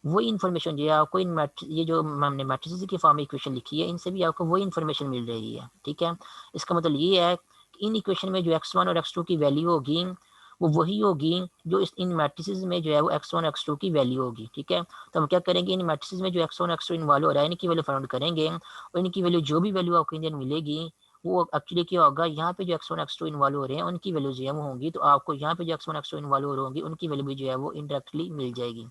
वही इन्फॉर्मेशन जो है आपको ये जो हमने मैट्रिसेस की फॉर्म में इक्वेशन लिखी है इनसे भी आपको वही इन्फॉर्मेशन मिल रही है, ठीक है। इसका मतलब ये है कि इन इक्वेशन में जो x1 और x2 की वैल्यू होगी वो वही होगी जो इन मैट्रिसेस में जो है वो x1 और x2 की वैल्यू होगी, ठीक है। तो हम क्या करेंगे, इन मैट्रिसेस में जो x1 और x2 इन्वॉल्व हो रहा है इनकी वैल्यू फाइंड करेंगे और इनकी वैल्यू जो भी वैल्यू आपको इंडियन मिलेगी वो एक्चुअली क्या होगा, यहाँ पे जो x1 x2 इन्वॉल्व हो रहे हैं उनकी वैल्यू जो है वो होंगी, तो आपको यहाँ पे जो x1 x2 इन्वॉल्व हो रही होंगी उनकी वैल्यू भी जो है वो इनडायरेक्टली मिल जाएगी।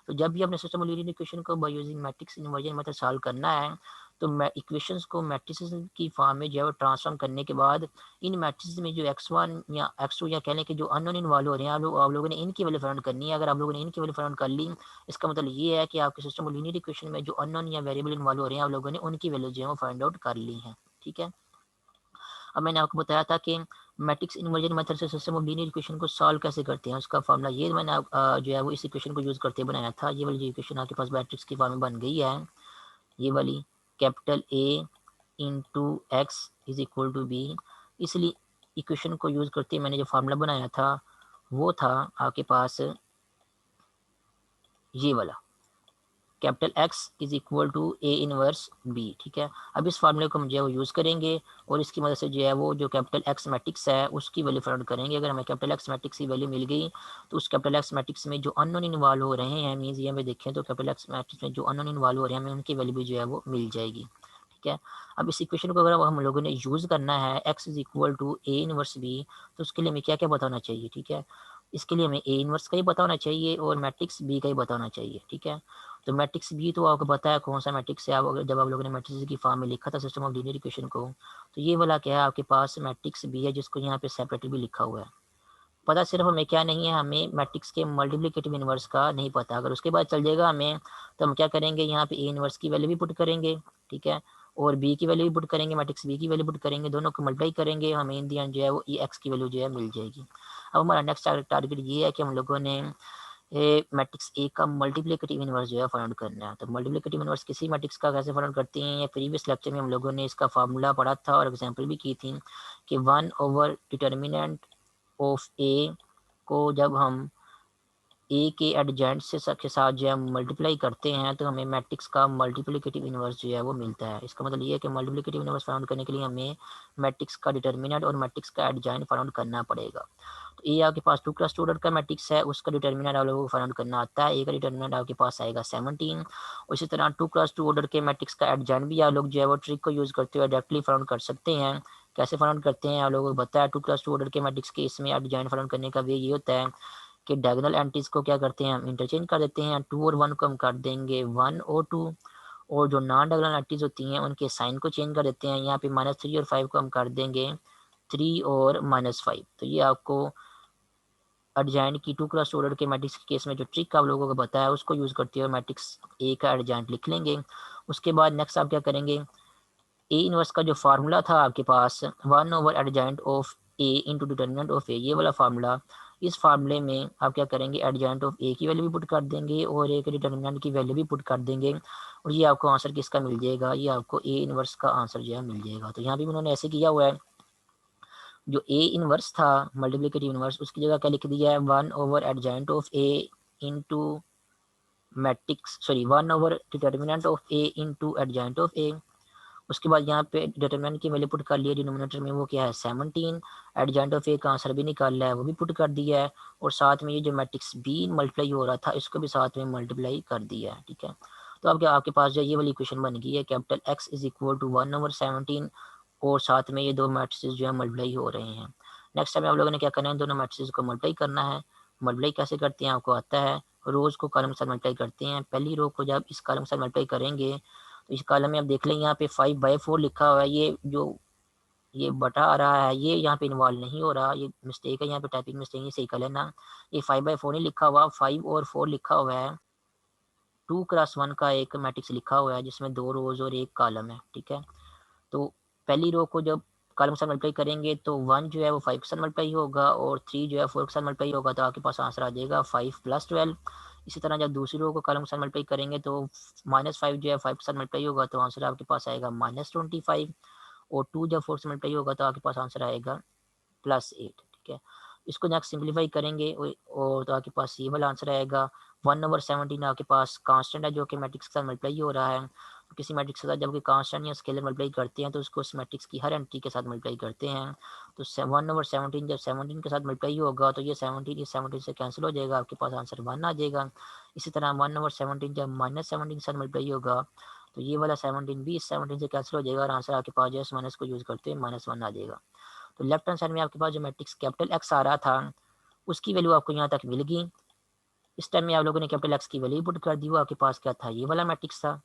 तो जब भी आपने सिस्टम ऑफ लीनियर इक्वेशन को by using matrix inversion method solve करना है तो इक्वेशंस को मैट्रिसेस की फॉर्म में जो है वो ट्रांसफॉर्म करने के बाद इन मैट्रिसेस में जो x1 या x2 या कहने के जो अननोन इन्वॉल्व हो रहे हैं आप लोगों ने इनकी वैल्यू फाइंड करनी है। अगर आप लोगों ने इनकी वैल्यू फाइंड कर ली इसका मतलब ये है कि आपके सिस्टम ऑफ लीनियर इक्वेशन में जो अननोन या वेरिएबल इन्वॉल्व हो रहे हैं आप लोगों ने उनकी वैल्यू जो है वो फाइंड आउट कर ली है, ठीक है। अब मैंने आपको बताया था कि मैट्रिक्स इन्वर्जन मेथड से सिस्टम ऑफ लीनियर इक्वेशन को सॉल्व कैसे करते हैं, उसका फॉर्मूला ये मैंने जो है वो इस इक्वेशन को यूज़ करते बनाया था। ये वाली जो इक्वेशन आपके पास मैट्रिक्स की फॉर्म में बन गई है, ये वाली capital A into X is equal to B. इसलिए इक्वेशन को यूज़ करते मैंने जो फार्मूला बनाया था वो था आपके पास ये वाला capital X is equal to A inverse B, ठीक है। अब इस फार्मूले को हम जो है वो यूज़ करेंगे और इसकी मदद से जो है वो जो कैपिटल एक्स मैट्रिक्स है उसकी वैल्यू फाइंड करेंगे। अगर हमें कैपिटल एक्स मैट्रिक्स की वैल्यू मिल गई तो उस कैपिटल एक्स मैट्रिक्स में जो अननोन इन्वॉल्व हो रहे हैं मीन्स ये हमें देखें तो कैपिटल एक्स मैट्रिक्स में जो अननोन इन्वॉल्व हो रहे हैं हमें उनकी वैल्यू भी जो है वो मिल जाएगी, ठीक है। अब इस इक्वेशन को अगर हम लोगों ने यूज़ करना है X is equal to A inverse B तो उसके लिए हमें क्या क्या बताना चाहिए, ठीक है। इसके लिए हमें ए इनवर्स का ही बताना चाहिए और मैट्रिक्स बी का ही बताना चाहिए, ठीक है। तो मैट्रिक्स बी तो आपको पता है कौन सा मैट्रिक्स है, आप जब आप लोगों ने मैट्रिक्स की फॉर्म में लिखा था सिस्टम ऑफ लीनियर इक्वेशन को तो ये वाला क्या है आपके पास मैट्रिक्स बी है जिसको यहाँ पे सेपरेटली भी लिखा हुआ है। पता सिर्फ हमें क्या नहीं है, हमें मैट्रिक्स के मल्टीप्लिकेटिव इनवर्स का नहीं पता। अगर उसके बाद चल जाएगा हमें तो हम क्या करेंगे, यहाँ पे ए इनवर्स की वैल्यू भी पुट करेंगे, ठीक है। और बी की वैल्यू भी पुट करेंगे, मैट्रिक्स बी की वैल्यू पुट करेंगे, दोनों को मल्टीप्लाई करेंगे, हमें इन दी एंड जो है वो ई एक्स की वैल्यू जो है मिल जाएगी। अब हमारा नेक्स्ट टारगेट ये है कि हम लोगों ने मैट्रिक्स ए का मल्टीप्लिकेटिव इनवर्स जो है फाइंड करना है। तो मल्टीप्लिकेटिव इनवर्स किसी मैट्रिक्स का कैसे फाइंड करते हैं, ये प्रीवियस लेक्चर में हम लोगों ने इसका फार्मूला पढ़ा था और एग्जांपल भी की थी कि 1 ओवर डिटर्मिनेंट ऑफ ए को जब हम ए के एडजेंट से के साथ जो है मल्टीप्लाई करते हैं तो हमें मैट्रिक्स का मल्टीप्लिकेटिव इनवर्स जो है वो मिलता है। इसका मतलब ये है कि मल्टीप्लिकेटिव इनवर्स फाइंड करने के लिए हमें मैट्रिक्स का डिटर्मिनेंट और मैट्रिक्स का एडजेंट फाइंड करना पड़ेगा। तो ए आपके पास 2 + 2 ऑर्डर का मैट्रिक्स है, उसका डिटर्मिनेंट आप लोगों को फाइंड करना आता है। ए का डिटर्मिनेंट आपके पास आएगा 17। और इसी तरह 2 + 2 ऑर्डर के मैट्रिक्स का एडजेंट भी आप लोग जो है वो ट्रिक को यूज़ करते हुए डायरेक्टली फाइंड कर सकते हैं। कैसे फाइंड करते हैं आप लोगों को बताया। 2 + 2 ऑर्डर के मैट्रिक्स के इसमें एडजेंट फाइंड करने का वे ये होता है कि डायगोनल एंट्रीज को क्या करते हैं हम इंटरचेंज कर देते हैं। 2 और 1 को हम कर देंगे 1 और 2, और जो नॉन डायगोनल एंट्रीज होती हैं उनके साइन को चेंज कर देते हैं। यहाँ पे -3 और 5 को हम कर देंगे 3 और -5। तो ये आपको एडजेंट की 2 + 2 ऑर्डर के मैट्रिक्स के केस में जो ट्रिक आप लोगों को बताया उसको यूज़ करते हुए मैट्रिक्स ए का एडजेंट लिख लेंगे। उसके बाद नेक्स्ट आप क्या करेंगे, ए इनवर्स का जो फार्मूला था आपके पास 1 over adjoint of A into determinant of A, ये वाला फार्मूला, इस फार्मूले में आप क्या करेंगे एडजेंट ऑफ ए की वैल्यू भी पुट कर देंगे और ए के डिटर्मिनेंट की वैल्यू भी पुट कर देंगे, और ये आपको आंसर किसका मिल जाएगा, ये आपको ए इनवर्स का आंसर जो है मिल जाएगा। तो यहाँ भी उन्होंने ऐसे किया हुआ है, जो ए इनवर्स था मल्टीप्लिकेटिव इनवर्स उसकी जगह क्या लिख दिया है 1 over adjoint of A into matrix, sorry 1 over determinant of A into adjoint of A. उसके बाद यहाँ पे डिटरमिनेंट की वैल्यू पुट कर लिया, डिनोमिनेटर में वो क्या है 17, एडजेंट ऑफ ए का आंसर भी निकाला है वो भी पुट कर दिया है, और साथ में ये जो मैट्रिक्स बी मल्टीप्लाई हो रहा था इसको भी साथ में मल्टीप्लाई कर दिया है। ठीक है, तो अब क्या आपके पास जो ये वाली इक्वेशन बन गई है, capital X is equal to 1 over 17, और साथ में ये दो मैट्रिक्स जो है मल्टीप्लाई हो रहे हैं। नेक्स्ट टाइम आप लोगों ने क्या करना है, दोनों मैट्रिक्स को मल्टीप्लाई करना है। मल्टीप्लाई कैसे करते हैं आपको आता है, रोज को कॉलम के साथ मल्टीप्लाई करते हैं। पहली रो को जब इस कॉलम के साथ मल्टीप्लाई करेंगे तो इस कॉलम में आप देख लें यहाँ पे 5/4 लिखा हुआ है, ये जो ये बटा आ रहा है ये यहाँ पे इन्वॉल्व नहीं हो रहा, ये मिस्टेक है, यहाँ पे टाइपिंग मिस्टेक है, सही कर लेना। ये 5/4 नहीं लिखा हुआ, 5 और 4 लिखा हुआ है। 2 × 1 का एक मैट्रिक्स लिखा हुआ है जिसमें 2 रोज और एक कॉलम है। ठीक है, तो पहली रो को जब कॉलम के साथ मल्टीप्लाई करेंगे तो 1 जो है वो 5 के साथ मल्टीप्लाई होगा और 3 जो है 4 के साथ मल्टीप्लाई होगा, तो आपके पास आंसर आ जाएगा 5 + 12। इसी तरह जब दूसरी रो को कॉलम के साथ मल्टीप्लाई करेंगे तो -5 जो है 5 के साथ मल्टीप्लाई होगा, तो आंसर आपके पास आएगा -25, और 2 जब 4 से मल्टीप्लाई होगा तो आपके पास आंसर आएगा +8। ठीक है, इसको नेक्स्ट सिंप्लीफाई करेंगे और तो आपके पास ये वाला आंसर आएगा 1 ओवर 17 आपके पास कांस्टेंट है जो कि मैट्रिक्स के साथ मल्टीप्लाई हो रहा है। तो किसी मैट्रिक्स के साथ जब कांस्टेंट या स्केलर मल्टीप्लाई करते हैं तो उसको उस मैट्रिक्स की हर एंट्री के साथ मल्टीप्लाई करते हैं। तो 1 ओवर 17 जब 17 के साथ मल्टीप्लाई होगा तो ये 17 इस 17 से कैंसिल हो जाएगा, आपके पास आंसर 1 आ जाएगा। इसी तरह 1 ओवर 17 जब -17 के साथ मल्टीप्लाई होगा तो ये वाला 17 भी इस 17 से कैंसिल हो जाएगा और आंसर आपके पास जो है माइनस को यूज़ करते हुए -1 आ जाएगा। तो लेफ्ट हैंड साइड में आपके पास जो मैट्रिक्स कैपिटल एक्स आ रहा था उसकी वैल्यू आपको यहाँ तक मिल गई। इस टाइम में आप लोगों ने कैपिटल एक्स की वैल्यू पुट कर दी, वो आपके पास क्या था, ये वाला मैट्रिक्स था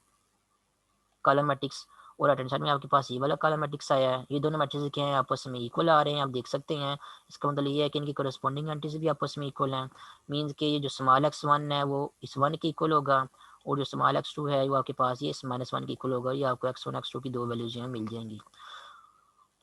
कॉलम मैट्रिक्स, और राइट हैंड साइड में आपके पास ये वाला कॉलम मैट्रिक्स आया है। ये दोनों मैट्रिक्स क्या है आपस में इक्वल आ रहे हैं, आप देख सकते हैं। इसका मतलब ये है कि इनकी कोरेस्पॉन्डिंग एंट्रीज भी आपस में इक्वल हैं। मीन्स कि ये जो स्मॉल x1 है वो इस 1 के इक्वल होगा, और जो स्मॉल x2 है वो आपके पास ये -1 के इक्वल होगा। ये आपको x1 x2 की दो वैल्यूज जो है मिल जाएंगी।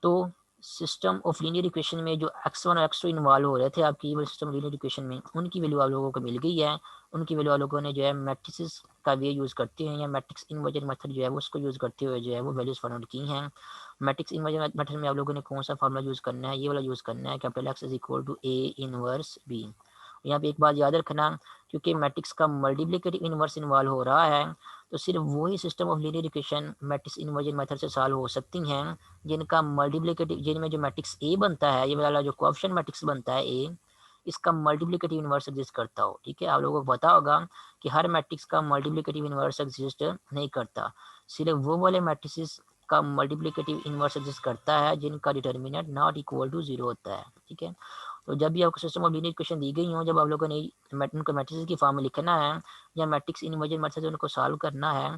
तो सिस्टम ऑफ लीनियर इक्वेशन में जो x1 और x2 इन्वॉल्व हो रहे थे आपकी वाले सिस्टम लीनियर इक्वेशन में, उनकी वैल्यू आप लोगों को मिल गई है। उनकी वैल्यू आप लोगों ने जो है मैट्रिसेस का वे यूज़ करते हैं या मैट्रिक्स इन्वर्जन मेथड जो है वो उसको यूज़ करते हुए जो है वो वैल्यूज़ फाइंड आउट की हैं। मैट्रिक्स इन्वर्जन मेथड में आप लोगों ने कौन सा फार्मूला यूज़ करना है, ये वाला यूज़ करना है, capital X is equal to A inverse B. यहाँ पे एक बात याद रखना, क्योंकि मैट्रिक्स का मल्टीप्लिकेटिव इनवर्स इन्वॉल्व हो रहा है तो सिर्फ वही system of linear equation matrix inversion method से सॉल्व हो सकती हैं जिनका मल्टीप्लिकेटिव, जिनमें जो मैट्रिक्स ए बनता है, ये वाला जो कोएफिशिएंट मैट्रिक्स बनता है ए, इसका मल्टीप्लिकेटिव इनवर्स एग्जिस्ट करता हो। ठीक है, आप लोगों को पता होगा कि हर मैट्रिक्स का मल्टीप्लिकेटिव इनवर्स एग्जिस्ट नहीं करता, सिर्फ वो वाले मैट्रिक्स का मल्टीप्लिकेटिव इनवर्स एग्जिस्ट करता है जिनका डिटर्मिनेंट नॉट इक्वल टू 0 होता है। ठीक है, तो जब भी आपको सिस्टम ऑफ लीनियर इक्वेशन दी गई हो, जब आप लोगों ने उनको मैट्रिक्स की फॉर्म में लिखना है या मैट्रिक्स इन्वर्जन मेथड से उनको सॉल्व करना है,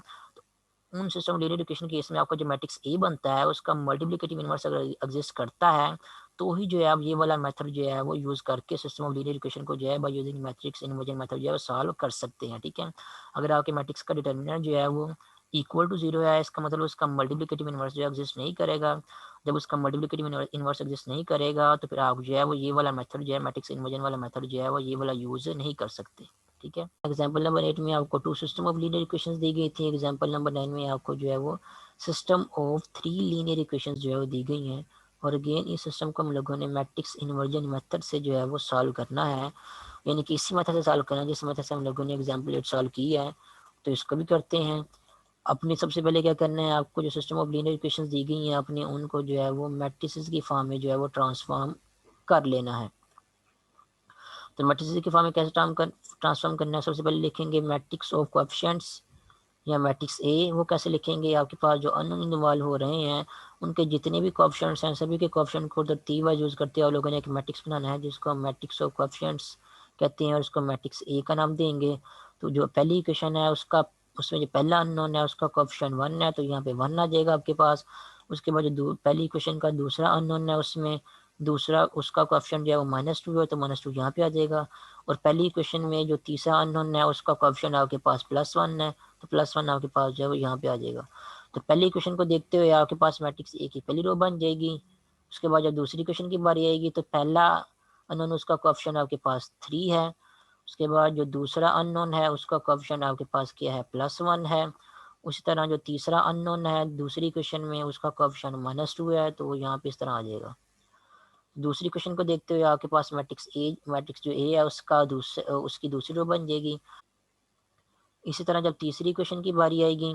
उन system of linear equation case में आपका जो मैट्रिक्स ए बनता है उसका मल्टीप्लिकेटिव इनवर्स अगर एग्जिस्ट करता है तो ही जो है आप ये वाला मेथड जो है वो यूज़ करके सिस्टम ऑफ लीनियर इक्वेशन को जो है by using matrix inversion method जो है वो सॉल्व कर सकते हैं। ठीक है, अगर आपके मैट्रिक्स का डिटर्मिनेंट जो है वो इक्वल टू जीरो है, इसका मतलब उसका मल्टीप्लिकेटिव इन्वर्स जो एग्जिस्ट नहीं करेगा। जब उसका मल्टीप्लिकेटिव इन्वर्स एग्जिस्ट नहीं करेगा तो फिर आप जो है वो ये वाला मेथड जो है मैट्रिक्स इन्वर्जन वाला मेथड जो है वो ये वाला यूज नहीं कर सकते। ठीक है। एग्जाम्पल नंबर 8 में आपको two system of linear equations दी गई थी। एग्जाम्पल नंबर 9 में आपको जो है वो सिस्टम ऑफ 3 लीनियर इक्वेशंस जो है वो दी गई हैं। और अगेन इस सिस्टम को हम लोगों ने मैट्रिक्स इन्वर्जन मेथड से जो है वो सॉल्व करना है, यानी कि इसी मेथड से सॉल्व करना है जिस मेथड से हम लोगों ने एग्जाम्पल 8 सॉल्व की है। तो इसको भी करते हैं। अपने सबसे पहले क्या करना है, आपको जो सिस्टम ऑफ लीनियर इक्वेशंस दी गई हैं अपने उनको जो है वो मैट्रिसेस की फॉर्म में जो है वो ट्रांसफॉर्म कर लेना है। तो मैट्रिसेस की फॉर्म में कैसे ट्रांसफॉर्म करना है, सबसे पहले लिखेंगे मैट्रिक्स ऑफ कोएफिशिएंट्स या मैट्रिक्स ए। वो कैसे लिखेंगे, आपके पास जो अननोन इन्वॉल्व हो रहे हैं उनके जितने भी कोएफिशिएंट्स हैं सभी के कोएफिशिएंट को तरतीब वाइज यूज करते हैं आप लोगों ने एक मैट्रिक्स बनाना है जिसको हम मैट्रिक्स ऑफ कोएफिशिएंट्स कहते हैं और उसको मैट्रिक्स ए का नाम देंगे। तो जो पहली इक्वेशन है उसका उसमें जो पहला अननोन है उसका कोएफिशिएंट 1 है तो यहाँ पे 1 आ जाएगा आपके पास। उसके बाद जो पहली इक्वेशन का दूसरा अननोन है उसमें दूसरा उसका कोएफिशिएंट जो है वो -2 है तो -2 यहाँ पे आ जाएगा। और पहली इक्वेशन में जो तीसरा अननोन है उसका कोएफिशिएंट आपके पास +1 है तो +1 आपके पास जो है वो यहाँ पे आ जाएगा। तो पहली इक्वेशन को देखते हुए आपके पास मैट्रिक्स ए की पहली रो बन जाएगी। उसके बाद जब दूसरी इक्वेशन की बारी आएगी तो पहला अननोन उसका कोएफिशिएंट आपके पास 3 है। उसके बाद जो दूसरा अननोन है उसका कोएफिशिएंट आपके पास क्या है, +1 है। उसी तरह जो तीसरा अननोन है दूसरी इक्वेशन में उसका कोएफिशिएंट -2 है तो वो यहाँ पे इस तरह आ जाएगा। दूसरी क्वेश्चन को देखते हुए आपके पास मैट्रिक्स जो ए है उसका उसकी दूसरी रो बन जाएगी। इसी तरह जब तीसरी क्वेश्चन की बारी आएगी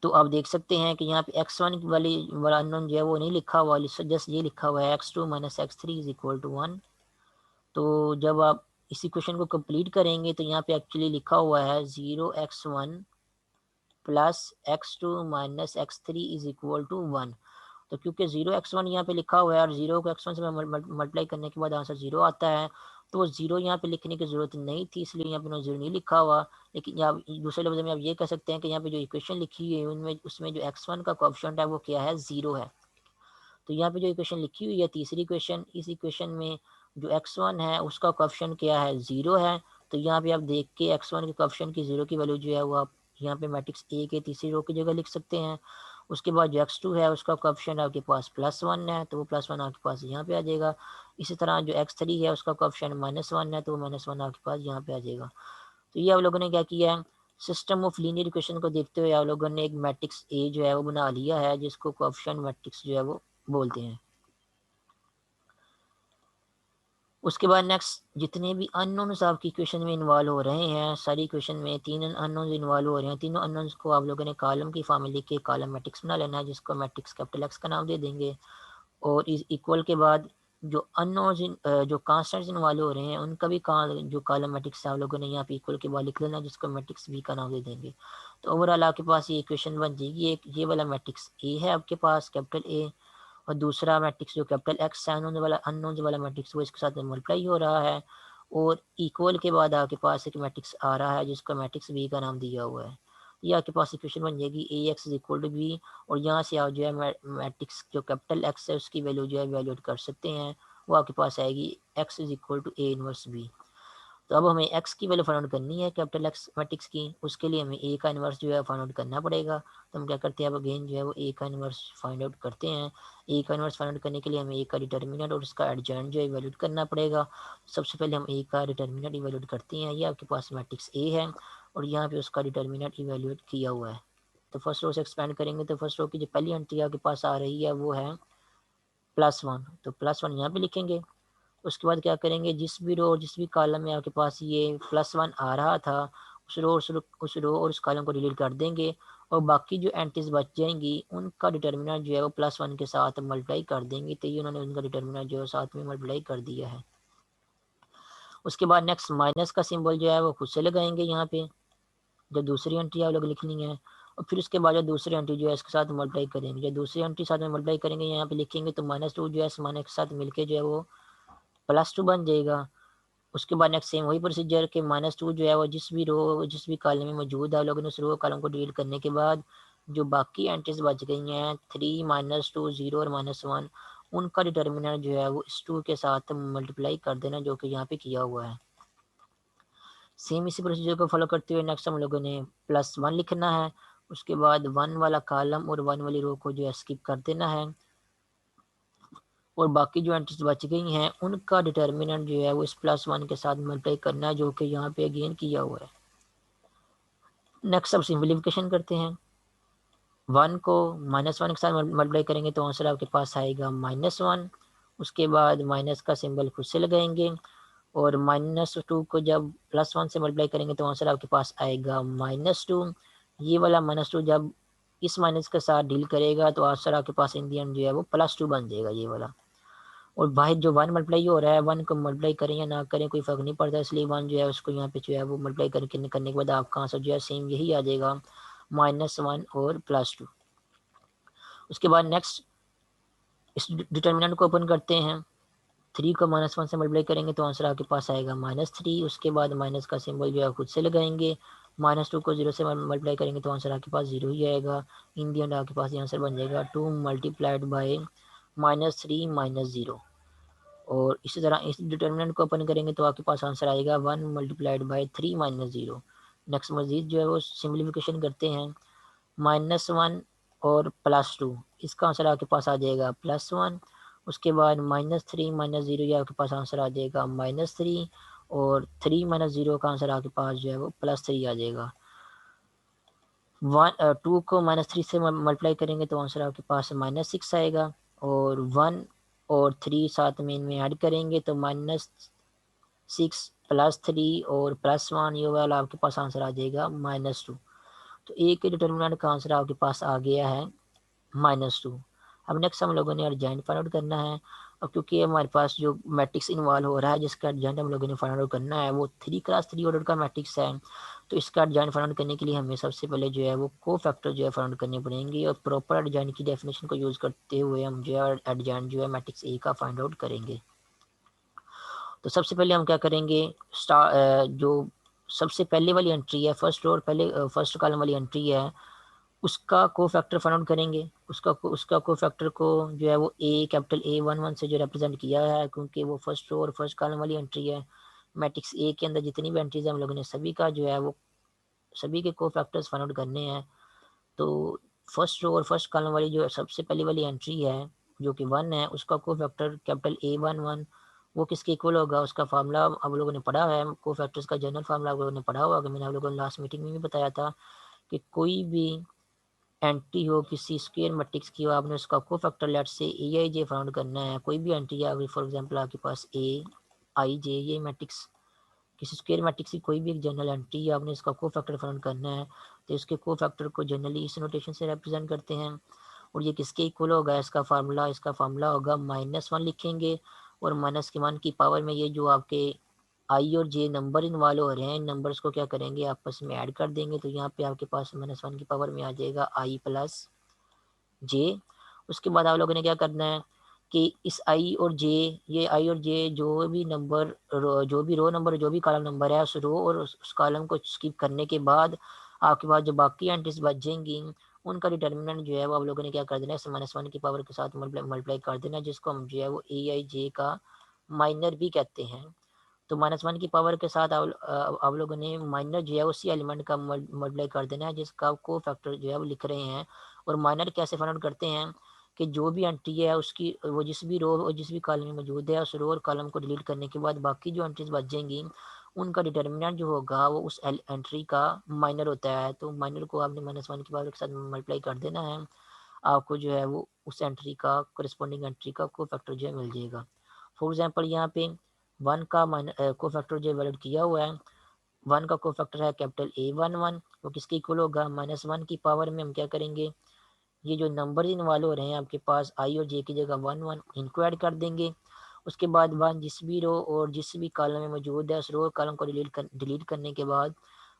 तो आप देख सकते हैं कि यहाँ पे x1 वाला अननोन जो है वो नहीं लिखा हुआ, जस्ट ये लिखा हुआ है x2 - x3 = 1। तो जब आप इसी क्वेश्चन को कंप्लीट करेंगे तो यहाँ पे एक्चुअली लिखा हुआ है 0x1 + x2 - x3 = 1। तो क्योंकि 0x1 यहाँ पे लिखा हुआ है और 0 को x1 से मल्टीप्लाई करने के बाद आंसर 0 आता है तो वो 0 यहाँ पे लिखने की ज़रूरत नहीं थी इसलिए यहाँ पे 0 नहीं लिखा हुआ। लेकिन यहाँ दूसरे लफ्ज़ में आप ये कह सकते हैं कि यहाँ पे जो इक्वेशन लिखी हुई है उनमें उसमें जो x1 का कोएफिशिएंट है वो क्या है, 0 है। तो यहाँ पे जो इक्वेशन लिखी हुई है तीसरी इक्वेशन, इस इक्वेशन में जो x1 है उसका कोएफिशिएंट क्या है, 0 है। तो यहाँ पे आप देख के x1 के कोएफिशिएंट की 0 की वैल्यू जो है वो आप यहाँ पे मैट्रिक्स ए के तीसरी रो की जगह लिख सकते हैं। उसके बाद जो x2 है उसका कोएफिशिएंट आपके पास +1 है तो वो +1 आपके पास यहाँ पे आ जाएगा। इसी तरह जो x3 है उसका कोएफिशिएंट -1 है तो वो -1 आपके पास यहाँ पे आ जाएगा। तो ये आप लोगों ने क्या किया है, सिस्टम ऑफ लीनियर इक्वेशन को देखते हुए आप लोगों ने एक मैट्रिक्स ए जो है वो बना लिया है जिसको कोएफिशिएंट मैट्रिक्स जो है वो बोलते हैं। उसके बाद नेक्स्ट जितने भी अननोन्स आपकी इक्वेशन में इन्वॉल्व हो रहे हैं सारी इक्वेशन में 3 अननोन्स इन्वॉल्व हो रहे हैं। तीनों अननोन्स को आप लोगों ने कॉलम की फॉर्म में लिख के कॉलम मैट्रिक्स बना लेना है जिसको मैट्रिक्स कैपिटल एक्स का नाम दे देंगे। और इस इक्वल के बाद जो अननोन्स जो कांस्टेंट्स इन्वॉल्व हो रहे हैं उनका भी जो कॉलम मैट्रिक्स है आप लोगों ने यहाँ पे इक्वल के बाद लिख लेना जिसको मैट्रिक्स बी का नाम दे देंगे। तो ओवरऑल आपके पास ये इक्वेशन बन जाएगी। एक ये वाला मैट्रिक्स ए है आपके पास कैपिटल ए और दूसरा मैट्रिक्स जो कैपिटल एक्स है अननोन वाला मैट्रिक्स वो इसके साथ मल्टीप्लाई हो रहा है। और इक्वल के बाद आपके पास एक मैट्रिक्स आ रहा है जिसको मैट्रिक्स बी का नाम दिया हुआ है। ये आपके पास इक्वेशन बन जाएगी ए एक्स = बी। और यहाँ से आप जो है मैट्रिक्स जो कैपिटल एक्स है उसकी वैल्यू जो है वैल्यूएट कर सकते हैं। वो आपके पास आएगी x = a 1b। तो अब हमें x की वैल्यू फाइंड आउट करनी है कैपिटल एक्स मैट्रिक्स की, उसके लिए हमें a का इन्वर्स जो है फाइंड आउट करना पड़ेगा। तो हम क्या करते हैं, अब अगेन जो है वो a का इन्वर्स फाइंड आउट करते हैं। a का इन्वर्स फाइंड आउट करने के लिए हमें a का डिटर्मिनेंट और उसका एडजॉइंट जो है इवैल्यूएट करना पड़ेगा। सबसे पहले हम a का डिटर्मिनेंट इवैल्यूएट करते हैं। ये आपके पास मैट्रिक्स a है और यहाँ पे उसका डिटर्मिनेंट इवैल्यूएट किया हुआ है। तो फर्स्ट रो से एक्सपेंड करेंगे तो फर्स्ट रो की जो पहली एंट्री आपके पास आ रही है वो है +1। तो +1 यहाँ पे लिखेंगे। उसके बाद क्या करेंगे, जिस भी रो और जिस भी कॉलम में आपके पास ये +1 आ रहा था उस रो और उस कॉलम को डिलीट कर देंगे और बाकी जो एंट्रीज बच जाएंगी उनका डिटर्मिनेंट जो है वो +1 के साथ मल्टीप्लाई कर देंगे। तो ये उन्होंने उनका डिटर्मिनेंट जो है साथ में मल्टीप्लाई कर दिया है। उसके बाद नेक्स्ट माइनस का सिंबल जो है वो खुद से लगाएंगे यहाँ पे जब दूसरी एंट्री आप लोग लिखनी है। और फिर उसके बाद जो दूसरी एंट्री जो है इसके साथ मल्टीप्लाई करेंगे। जब दूसरी एंट्री साथ में मल्टीप्लाई करेंगे यहाँ पे लिखेंगे तो -2 जो है इस माइनस के साथ मिलके जो है वो +2 बन जाएगा। उसके बाद नेक्स्ट सेम वही प्रोसीजर के -2 जो है वो जिस भी कॉलम में मौजूद है लोगों ने उस रो कॉलम को डिलीट करने के बाद जो बाकी एंट्रीज बच गई हैं 3 -2 0 और -1 उनका डिटर्मिनेंट जो है वो इस 2 के साथ मल्टीप्लाई कर देना जो कि यहाँ पे किया हुआ है। सेम इसी प्रोसीजर को फॉलो करते हुए नेक्स्ट हम लोगों ने +1 लिखना है, उसके बाद 1 वाला कॉलम और 1 वाली रो को जो है स्किप कर देना है, और बाकी जो एंट्रीज बच गई हैं उनका डिटर्मिनेंट जो है वो इस +1 के साथ मल्टीप्लाई करना है, जो कि यहाँ पे अगेन किया हुआ है। नेक्स्ट अब सिंपलीफिकेशन करते हैं। 1 को -1 के साथ मल्टीप्लाई करेंगे तो आंसर आपके पास आएगा -1। उसके बाद माइनस का सिंबल खुद से लगाएंगे, और -2 को जब +1 से मल्टीप्लाई करेंगे तो आंसर आपके पास आएगा -2। ये वाला -2 जब इस माइनस के साथ डील करेगा तो आंसर आपके पास इन दी एंड जो है वो +2 बन जाएगा ये वाला। और बाहर जो 1 मल्टीप्लाई हो रहा है, 1 को मल्टीप्लाई करें या ना करें कोई फ़र्क नहीं पड़ता, इसलिए 1 जो है उसको यहाँ पे जो है वो मल्टीप्लाई करने के बाद आपका आंसर जो है सेम यही आ जाएगा, -1 और +2। उसके बाद नेक्स्ट इस डिटर्मिनेंट को ओपन करते हैं। 3 को -1 से मल्टीप्लाई करेंगे तो आंसर आपके पास आएगा -3। उसके बाद माइनस का सिंबल जो है खुद से लगाएंगे। -2 को 0 से मल्टीप्लाई करेंगे तो आंसर आपके पास 0 ही आएगा। इन दी एंड आपके पास ये आंसर बन जाएगा 2 मल्टीप्लाइड बाय -3 -0। और इसी तरह इस डिटर्मिनेंट को ओपन करेंगे तो आपके पास आंसर आएगा 1 मल्टीप्लाइड बाय 3 -0। नेक्स्ट मजीद जो है वो सिम्प्लीफिकेशन करते हैं। -1 और +2, इसका आंसर आपके पास आ जाएगा +1। उसके बाद -3 -0, ये आपके पास आंसर आ जाएगा -3, और 3 -0 का आंसर आपके पास जो है वो +3 आ जाएगा। 2 को -3 से मल्टीप्लाई करेंगे तो आंसर आपके पास -6 आएगा, और 1 और 3 साथ में इनमें ऐड करेंगे तो -6 +3 और +1, ये वाला आपके पास आंसर आ जाएगा -2। तो एक के डिटर्मिनेंट का आंसर आपके पास आ गया है -2। अब नेक्स्ट हम लोगों ने अर्जेंट फाइंड आउट करना है। और क्योंकि हमारे पास जो मैट्रिक्स इन्वॉल्व हो रहा है जिसका अर्जेंट हम लोगों ने फाइंड आउट करना है वो 3x3 ऑर्डर का मैट्रिक्स है, तो इसका अर्जेंट फाइंड आउट करने के लिए हमें सबसे पहले जो है वो को फैक्टर जो है फाइंड आउट करने पड़ेंगे, और प्रॉपर अर्जेंट की डेफिनेशन को यूज़ करते हुए हम जो है अर्जेंट जो है मैट्रिक्स ए का फाइंड आउट करेंगे। तो सबसे पहले हम क्या करेंगे, जो सबसे पहले वाली एंट्री है, फर्स्ट रो और पहले फर्स्ट कॉलम वाली एंट्री है, उसका को फैक्टर फाइंड आउट करेंगे। उसका को फैक्टर को जो है वो कैपिटल A11 से जो रिप्रेजेंट किया है, क्योंकि वो फर्स्ट रो और फर्स्ट कॉलम वाली एंट्री है। मैट्रिक्स ए के अंदर जितनी भी एंट्रीज है हम लोगों ने सभी का जो है वो सभी के को फैक्टर्स फाइंड आउट करने हैं। तो फर्स्ट रो और फर्स्ट कॉलम वाली जो सबसे पहली वाली एंट्री है जो कि 1 है, उसका को फैक्टर कैपिटल A11 वो किसके इक्वल होगा, उसका फार्मूला आप लोगों ने पढ़ा है, को फैक्टर्स का जनरल फार्मूला आप लोगों ने पढ़ा हुआ, मैंने आप लोगों को लास्ट मीटिंग में भी बताया था कि कोई भी एंट्री हो किसी स्क्वायर मैट्रिक्स की, आपने उसका को फैक्टर लेट से Aij फाउंड करना है। कोई भी एंट्री है, फॉर एग्जांपल आपके पास Aij, ये मैट्रिक्स किसी स्क्वायर मैट्रिक्स की कोई भी एक जनरल एंट्री है, आपने इसका को फैक्टर फाउंड करना है। तो इसके को फैक्टर को जनरली इस नोटेशन से रिप्रेजेंट करते हैं। और ये किसके इक्वल होगा, इसका फार्मूला होगा -1 लिखेंगे, और माइनस के मान की पावर में ये जो आपके आई और जे नंबर इन्वॉल्व हो रहे हैं, इन नंबर्स को क्या करेंगे आपस में ऐड कर देंगे, तो यहाँ पे आपके पास -1 की पावर में आ जाएगा आई प्लस जे। उसके बाद आप लोगों ने क्या करना है कि इस आई और जे, ये आई और जे जो भी नंबर जो भी रो नंबर जो भी कॉलम नंबर है, उस रो और उस कॉलम को स्किप करने के बाद आपके पास जो बाकी एंट्रीज बच जाएंगी उनका डिटर्मिनेंट जो है वो आप लोगों ने क्या कर देना है, -1 की पावर के साथ मल्टीप्लाई कर देना है, जिसको हम जो है वो Aij का माइनर भी कहते हैं। तो -1 की पावर के साथ आप लोगों ने माइनर जो है उसी एलिमेंट का मल्टीप्लाई कर देना है जिसका को फैक्टर जो है वो लिख रहे हैं। और माइनर कैसे फाइंड आउट करते हैं कि जो भी एंट्री है उसकी वो जिस भी रो और जिस भी कॉलम में मौजूद है, उस रो और कॉलम को डिलीट करने के बाद बाकी जो एंट्रीज बच जाएंगी उनका डिटर्मिनेंट जो होगा वो उस एंट्री का माइनर होता है। तो माइनर को आपने -1 की पावर के साथ मल्टीप्लाई कर देना है, आपको जो है वो उस एंट्री का कोरिस्पोंडिंग एंट्री का को फैक्टर जो है मिल जाएगा। फॉर एग्जाम्पल यहाँ पे 1 का को फैक्टर जो वैलिड किया हुआ है, 1 का को फैक्टर है कैपिटल A11, वो किसके इक्वल होगा, -1 की पावर में हम क्या करेंगे, ये जो नंबर इन्वॉल्व हो रहे हैं आपके पास आई और जे की जगह 1 इनको ऐड कर देंगे। उसके बाद 1 जिस भी रो और जिस भी कॉलम में मौजूद है उस रो और कॉलम को डिलीट करने के बाद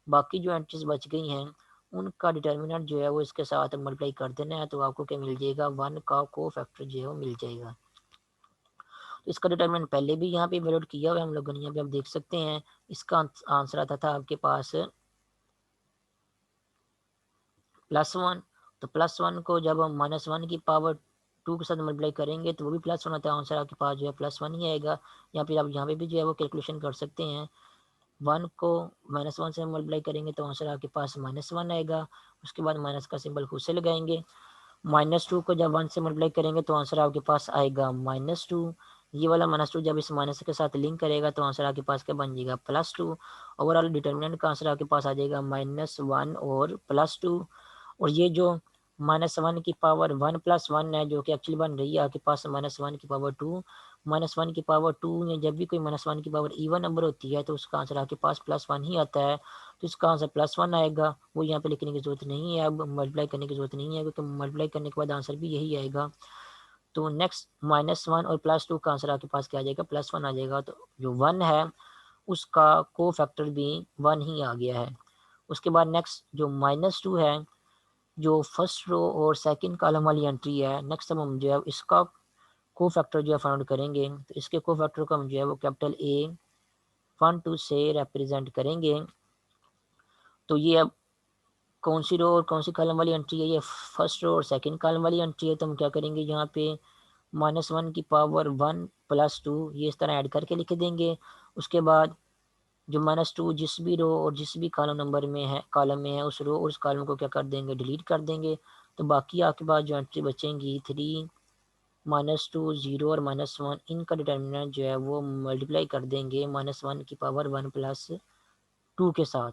बाकी जो एंट्रीज बच गई हैं उनका डिटर्मिनेंट जो है वो इसके साथ मल्टीप्लाई कर देना है, तो आपको क्या मिल जाएगा, 1 का को फैक्टर जो है वो मिल जाएगा। तो इसका डिटरमिनेंट पहले भी यहाँ पे वैलिड किया हुआ है हम लोगों ने, यहाँ पे आप देख सकते हैं। इसका आंसर आता था आपके पास +1। तो +1 को जब हम -1 की पावर 2 के साथ मल्टीप्लाई करेंगे तो वो भी +1 आता है, आंसर आपके पास जो है +1 ही आएगा। या फिर आप यहाँ पे भी जो है वो कैलकुलेशन कर सकते हैं 1 को -1 से मल्टीप्लाई करेंगे तो आंसर आपके पास -1 आएगा। उसके बाद माइनस का सिंबल खुद से लगाएंगे। -2 को जब 1 से मल्टीप्लाई करेंगे तो आंसर आपके पास आएगा -2। ये वाला -2 जब इस माइनस के साथ लिंक करेगा तो आंसर आपके पास क्या बन जाएगा +2। ओवरऑल डिटर्मिनेंट का आंसर आपके पास आ जाएगा -1 और +2। और ये जो -1 की पावर 1 + 1 है जो कि एक्चुअली बन रही है आपके पास -1 की पावर 2। -1 की पावर 2 में जब भी कोई -1 की पावर इवन नंबर होती है तो उसका आंसर आपके पास +1 ही आता है। तो इसका आंसर +1 आएगा। वो यहाँ पे लिखने की जरूरत नहीं है, अब मल्टीप्लाई करने की जरूरत नहीं है क्योंकि मल्टीप्लाई करने के बाद आंसर भी यही आएगा। तो नेक्स्ट -1 और +2 का आंसर आपके पास क्या आ जाएगा +1 आ जाएगा। तो जो 1 है उसका को फैक्टर भी 1 ही आ गया है। उसके बाद नेक्स्ट जो -2 है जो फर्स्ट रो और सेकंड कॉलम वाली एंट्री है, नेक्स्ट हम जो है इसका को फैक्टर जो है फाइंड करेंगे। तो इसके को फैक्टर को हम जो है वो कैपिटल A12 से रिप्रेजेंट करेंगे। तो ये अब कौन सी रो और कौन सी कॉलम वाली एंट्री है, ये फर्स्ट रो और सेकंड कॉलम वाली एंट्री है। तो हम क्या करेंगे यहाँ पे -1 की पावर 1 + 2 ये इस तरह ऐड करके लिख देंगे। उसके बाद जो -2 जिस भी रो और जिस भी कॉलम में है उस रो और उस कॉलम को क्या कर देंगे डिलीट कर देंगे। तो बाकी आपके पास जो एंट्री बचेंगी 3 -2 0 और -1 इनका डिटर्मिनेंट जो है वो मल्टीप्लाई कर देंगे -1 की पावर 1 + 2 के साथ।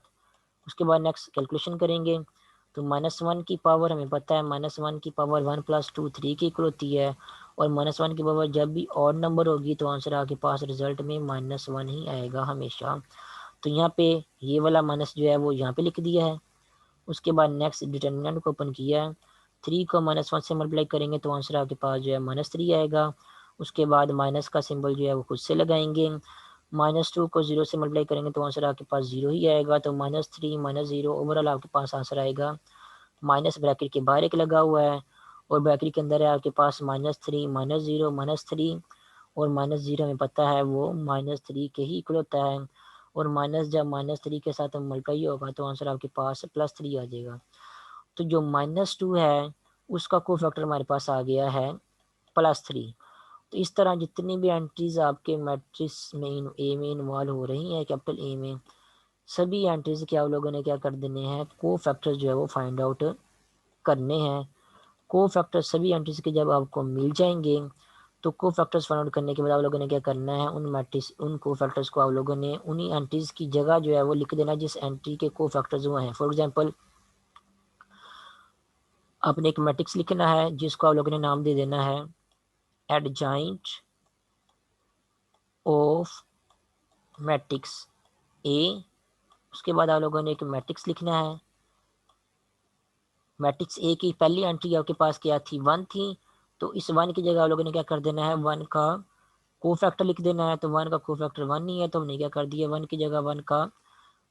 उसके बाद नेक्स्ट कैलकुलेशन करेंगे। तो -1 की पावर हमें पता है -1 की पावर 1 + 2 3 की इक्वल होती है। और -1 की पावर जब भी ऑड नंबर होगी तो आंसर आपके पास रिजल्ट में -1 ही आएगा हमेशा। तो यहाँ पे ये वाला माइनस जो है वो यहाँ पे लिख दिया है। उसके बाद नेक्स्ट डिटर्मिनेंट को ओपन किया है। 3 को -1 से मल्टीप्लाई करेंगे तो आंसर आपके पास जो है -3 आएगा। उसके बाद माइनस का सिंबल जो है वो खुद से लगाएंगे। -2 को 0 से मल्टीप्लाई करेंगे तो आंसर आपके पास 0 ही आएगा। तो -3 -0 ओवरऑल आपके पास आंसर आएगा। माइनस ब्रैकेट के बाहर एक लगा हुआ है और ब्रैकेट के अंदर है आपके पास -3 -0 -3 और -0 हमें पता है वो -3 के ही इक्वल होता है। और माइनस जब -3 के साथ मल्टीप्लाई होगा तो आंसर आपके पास +3 आ जाएगा। तो जो -2 है उसका कोफैक्टर हमारे पास आ गया है +3। तो इस तरह जितनी भी एंट्रीज आपके मैट्रिक्स में ए में इन्वॉल्व हो रही हैं कैपिटल ए में, सभी एंट्रीज के आप लोगों ने क्या कर देने हैं कोफैक्टर जो है वो फाइंड आउट करने हैं। को फैक्टर सभी एंट्रीज के जब आपको मिल जाएंगे तो को फैक्टर्स फाइंड आउट करने के बाद आप लोगों ने क्या करना है उन को फैक्टर्स को आप लोगों ने उन्हीं एंट्रीज की जगह जो है वो लिख देना जिस एंट्री के को फैक्टर्स वो हैं। फॉर एग्जांपल आपने एक मैट्रिक्स लिखना है जिसको आप लोगों ने नाम दे देना है एडजॉइंट ऑफ मैट्रिक्स ए। उसके बाद आप लोगों ने एक मैट्रिक्स लिखना है। मैट्रिक्स ए की पहली एंट्री आपके पास क्या थी 1 थी। तो इस 1 की जगह आप लोगों ने क्या कर देना है 1 का को फैक्टर लिख देना है। तो 1 का को फैक्टर 1 नहीं है तो हमने क्या कर दिया 1 की जगह 1 का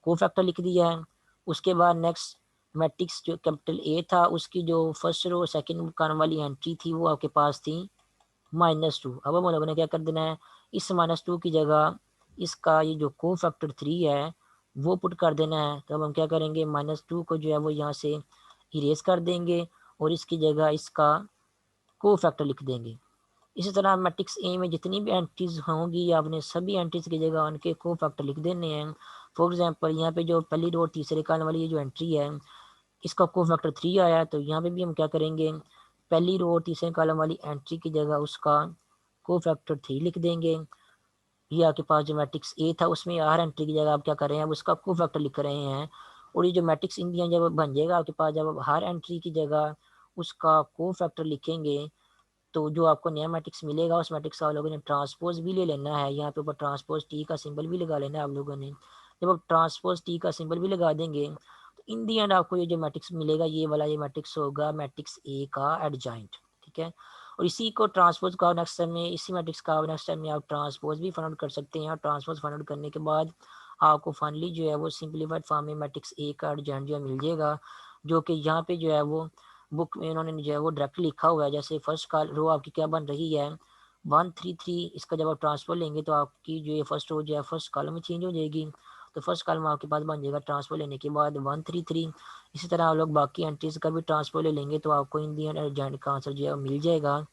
को फैक्टर लिख दिया है। उसके बाद नेक्स्ट मैट्रिक्स जो कैपिटल ए था उसकी जो फर्स्ट रो सेकंड कॉलम वाली एंट्री थी वो आपके पास थी -2। अब हम लोगों ने क्या कर देना है इस -2 की जगह इसका ये जो को फैक्टर 3 है वो पुट कर देना है। तो अब हम क्या करेंगे -2 को जो है वो यहाँ से इरेज कर देंगे और इसकी जगह इसका को फैक्टर लिख देंगे। इसी तरह मैट्रिक्स ए में जितनी भी एंट्रीज होंगी आपने सभी एंट्रीज की जगह उनके को फैक्टर लिख देने हैं। फॉर एग्जांपल यहाँ पे जो पहली रो तीसरे कॉलम वाली ये जो एंट्री है इसका को फैक्टर 3 आया है। तो यहाँ पे भी हम क्या करेंगे पहली रो और तीसरे कॉलम वाली एंट्री की जगह उसका को फैक्टर 3 लिख देंगे। ये आपके पास जो मैट्रिक्स ए था उसमें हर एंट्री की जगह आप क्या कर रहे हैं अब उसका को फैक्टर लिख रहे हैं। और ये जो मैट्रिक्स इंडिया जब बन जाएगा आपके पास जब हर एंट्री की जगह उसका को फैक्टर लिखेंगे तो जो आपको नया मैट्रिक्स मिलेगा उस मैट्रिक्स का आप लोगों ने ट्रांसपोज भी ले लेना है। यहाँ पे ऊपर ट्रांसपोज टी का सिंबल भी लगा लेना है आप लोगों ने। जब आप ट्रांसपोज टी का सिंबल भी लगा देंगे तो इन दी एंड आपको ये जो मैट्रिक्स मिलेगा ये वाला ये मैट्रिक्स होगा मैट्रिक्स ए का एडजॉइंट। ठीक है। और इसी को ट्रांसपोज का नेक्स्ट टाइम में इसी मैट्रिक्स का नेक्स्ट टाइम में आप ट्रांसपोज भी फाइंड आउट कर सकते हैं। और ट्रांसपोज फाइंड आउट करने के बाद आपको फाइनली जो है वो सिंप्लीफाइड फॉर्म में मैट्रिक्स ए का एडजॉइंट जो मिल जाएगा जो कि यहाँ पे जो है वो बुक में उन्होंने जो है वो डायरेक्ट लिखा हुआ है। जैसे फर्स्ट कॉल रो आपकी क्या बन रही है 133 इसका जब आप ट्रांसफर लेंगे तो आपकी जो ये फर्स्ट रो जो है फर्स्ट कॉलम में चेंज हो जाएगी। तो फर्स्ट कॉलम आपके पास बन जाएगा ट्रांसफर लेने के बाद 133। इसी तरह आप लोग बाकी एंट्रीज का भी ट्रांसफर ले लेंगे तो आपको इन दी एडजॉइंट का आंसर जो है मिल जाएगा।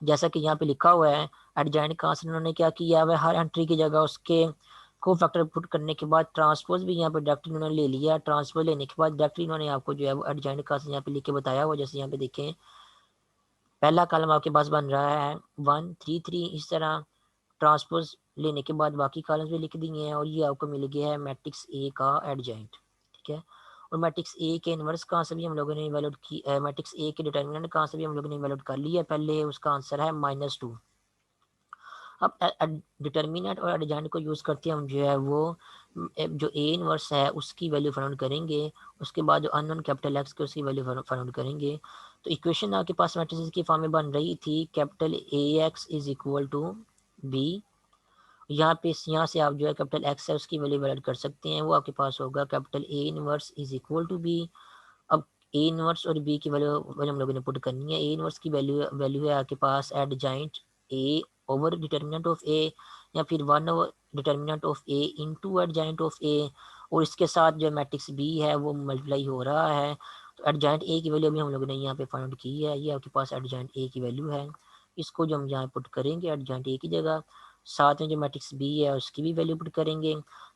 जैसा कि यहाँ पे लिखा हुआ है एडजॉइंट का आंसर उन्होंने क्या किया है हर एंट्री की जगह उसके को फैक्टर पुट करने के बाद ट्रांसपोज भी यहाँ पे डायरेक्टली उन्होंने ले लिया। ट्रांसपोज लेने के बाद डायरेक्टली इन्होंने आपको जो है वो एडजॉइंट का यहाँ पे लिख के बताया हुआ। जैसे यहाँ पे देखें, पहला कॉलम आपके पास बन रहा है 1 3 3, इस तरह ट्रांसपोज लेने के बाद बाकी कॉलम्स भी लिख दिए हैं और ये आपको मिल गया है मैट्रिक्स ए का एडजॉइंट। ठीक है, और मैट्रिक्स ए के इनवर्स कहाँ से भी हम लोगों ने इवैल्यूएट की, मैट्रिक्स ए के डिटर्मिनेंट कहाँ से भी हम लोगों ने इवैल्यूएट कर लिया पहले, उसका आंसर है -2। अब डिटर्मिनेंट और एडजॉइंट को यूज़ करते हम जो है वो जो ए इनवर्स है उसकी वैल्यू फाइंड करेंगे, उसके बाद जो अननोन कैपिटल एक्स के उसकी वैल्यू फाइंड करेंगे। तो इक्वेशन आपके पास मैट्रिसेस की फॉर्म में बन रही थी, capital A x is equal to B. यहाँ से आप जो है कैपिटल एक्स है उसकी वैल्यू वैलिड कर सकते हैं, वो आपके पास होगा capital A inverse is equal to B. अब ए इनवर्स और बी की वैल्यू हम लोगों ने पुट करनी है। ए इनवर्स की वैल्यू वैल्यू है आपके पास adjoint A over determinant of A, या फिर 1 over determinant of A into adjoint of A, और इसके साथ जो मैट्रिक्स बी है वो मल्टीप्लाई हो रहा है। तो एडजॉइंट ए की वैल्यू भी हम लोगों ने यहाँ पे फाइंड की है, ये आपके पास एडजॉइंट ए की वैल्यू है। इसको जो हम यहाँ पुट करेंगे एडजॉइंट ए की जगह, साथ में जो मैट्रिक्स बी है उसकी भी वैल्यू पुट करेंगे।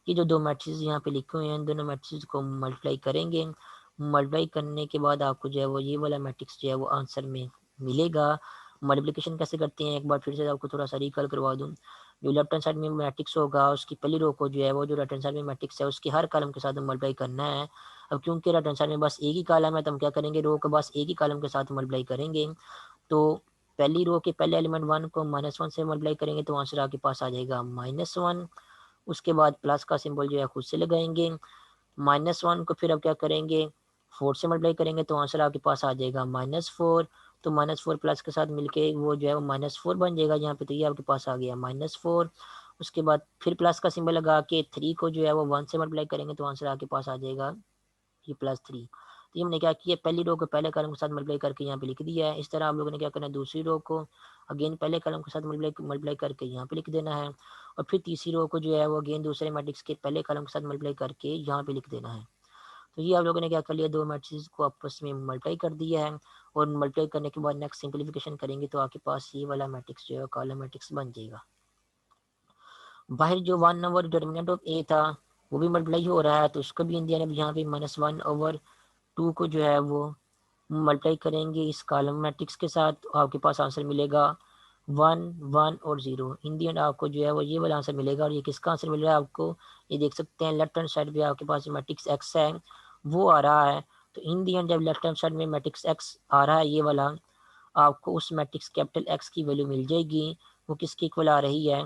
ये जो दो मैट्रिक्स यहाँ पे लिखे हुए हैं इन दोनों मैट्रिक्स को मल्टीप्लाई करेंगे। मल्टीप्लाई करने के बाद आपको जो है वो ये वाला मैट्रिक्स जो है वो आंसर में मिलेगा। मल्टीप्लिकेशन कैसे करते हैं एक बार फिर से आपको थोड़ा सा रिकॉल करवा दूँ। जो लेफ्ट हैंड साइड में मैट्रिक्स होगा उसकी पहली रो को जो है वो जो राइट हैंड साइड में मैट्रिक्स है उसकी हर कॉलम के साथ मल्टीप्लाई करना है। अब क्योंकि राइट हैंड साइड में बस एक ही कॉलम है तो हम क्या करेंगे, रो को बस एक ही कॉलम के साथ मल्टीप्लाई करेंगे। तो पहली रो के पहले एलिमेंट 1 को -1 से मल्टीप्लाई करेंगे तो आंसर आपके पास आ जाएगा -1। उसके बाद प्लस का सिंबल जो है खुद से लगाएंगे। -1 को फिर अब क्या करेंगे, 4 से मल्टीप्लाई करेंगे तो आंसर आपके पास आ जाएगा -4। तो -4 प्लस के साथ मिलके वो जो है वो -4 बन जाएगा यहाँ पे, तो ये आपके पास आ गया -4। उसके बाद फिर प्लस का सिंबल लगा के 3 को जो है वो 1 से मल्टीप्लाई करेंगे तो आंसर आपके पास आ जाएगा ये +3। तो ये हमने क्या किया, पहली रो को पहले कॉलम के साथ मल्टीप्लाई करके यहाँ पे लिख दिया है। इस तरह आप लोगों ने क्या करना है, दूसरी रो को अगेन पहले कॉलम के साथ मल्टीप्लाई करके यहाँ पे लिख देना है, और फिर तीसरी रो को जो है वो अगेन दूसरे मैट्रिक्स के पहले कॉलम के साथ मल्टीप्लाई करके यहाँ पे लिख देना है। तो ये आप लोगों ने क्या कर लिया, दो मैट्रिक्स को आपस में मल्टीप्लाई कर दिया है, और मल्टीप्लाई करने के बाद नेक्स्ट सिंप्लीफिकेशन करेंगे तो आपके पास ये वाला मैट्रिक्स जो है कॉलम मैट्रिक्स बन जाएगा। बाहर जो 1 नंबर डिटर्मिनेंट ऑफ ए था वो भी मल्टीप्लाई हो रहा है, तो उसको भी इंडिया ने यहाँ पे -1/2 को जो है वो मल्टीप्लाई करेंगे इस कॉलम मैट्रिक्स के साथ, तो आपके पास आंसर मिलेगा 1 1 और 0। इन दी एंड आपको जो है वो ये वाला आंसर मिलेगा। और ये किसका आंसर मिल रहा है आपको, ये देख सकते हैं लेफ्ट हैंड साइड पे आपके पास मैट्रिक्स एक्स है वो आ रहा है। तो इन दी एंड जब लेफ्ट हैंड साइड में मैट्रिक्स एक्स आ रहा है ये वाला, आपको उस मैट्रिक्स कैपिटल एक्स की वैल्यू मिल जाएगी। वो किसके इक्वल आ रही है,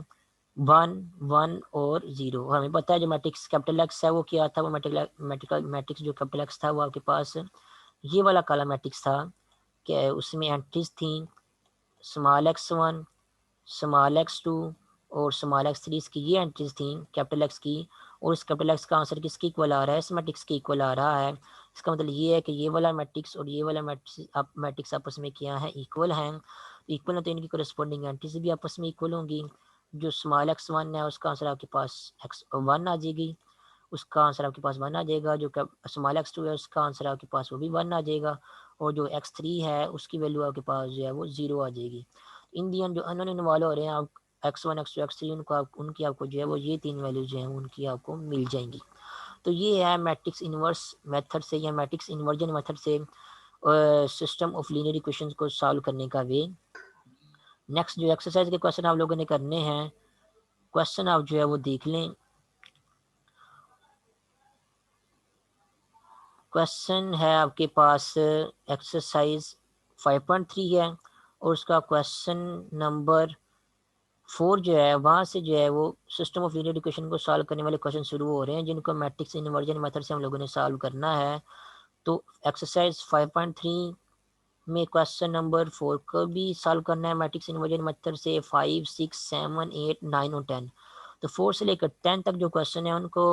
1 1 और 0। हमें पता है जो मैट्रिक्स कैपिटल एक्स है वो क्या था, वो मैट्रिक्स जो कैपिटल एक्स था वो आपके पास ये वाला काला मैट्रिक्स था कि उसमें एंट्रीज थी स्मॉल x1, स्मॉल x2 और स्मॉल x3, इसकी ये एंट्रीज थी कैपिटल एक्स की। और इस कैपिटल एक्स का आंसर किसके इक्वल आ रहा है, इस मैट्रिक्स के इक्वल आ रहा है। इसका मतलब ये है कि ये वाला मैट्रिक्स और ये वाला मैट्रिक्स आपस में क्या है, इक्वल हैं। इक्वल है तो इनकी कोरेस्पॉन्डिंग एंट्रीज भी आपस में इक्वल होंगी। जो स्मॉल x1 है उसका आंसर आपके पास x1 आ जाएगी, उसका आंसर आपके पास 1 आ जाएगा। जो स्मॉल x2 है उसका आंसर आपके पास वो भी 1 आ जाएगा, और जो x3 है उसकी वैल्यू आपके पास जो है वो 0 आ जाएगी। इन दी एंड जो अननोन इन्वॉल्व हो रहे हैं आप x1 x2 x3 उनकी आपको जो है वो ये तीन वैल्यू जो है उनकी आपको मिल जाएंगी। तो ये है मैट्रिक्स इन्वर्स मेथड से या मैट्रिक्स इन्वर्जन मेथड से सिस्टम ऑफ लीनियर इक्वेशंस को सॉल्व करने का वे। नेक्स्ट जो एक्सरसाइज के क्वेश्चन आप लोगों ने करने हैं, क्वेश्चन आप जो है वो देख लें। क्वेश्चन है आपके पास एक्सरसाइज 5.3 है, और उसका क्वेश्चन नंबर 4 जो है वहाँ से जो है वो सिस्टम ऑफ लीनियर इक्वेशन को सॉल्व करने वाले क्वेश्चन शुरू हो रहे हैं जिनको मैट्रिक्स इन्वर्जन मेथड से हम लोगों ने सॉल्व करना है। तो एक्सरसाइज 5.3 में क्वेश्चन नंबर 4 को भी सॉल्व करना है मैट्रिक्स इन्वर्जन मेथड से। 5 6 7 8 9 और 10, तो 4 से लेकर 10 तक जो क्वेश्चन है उनको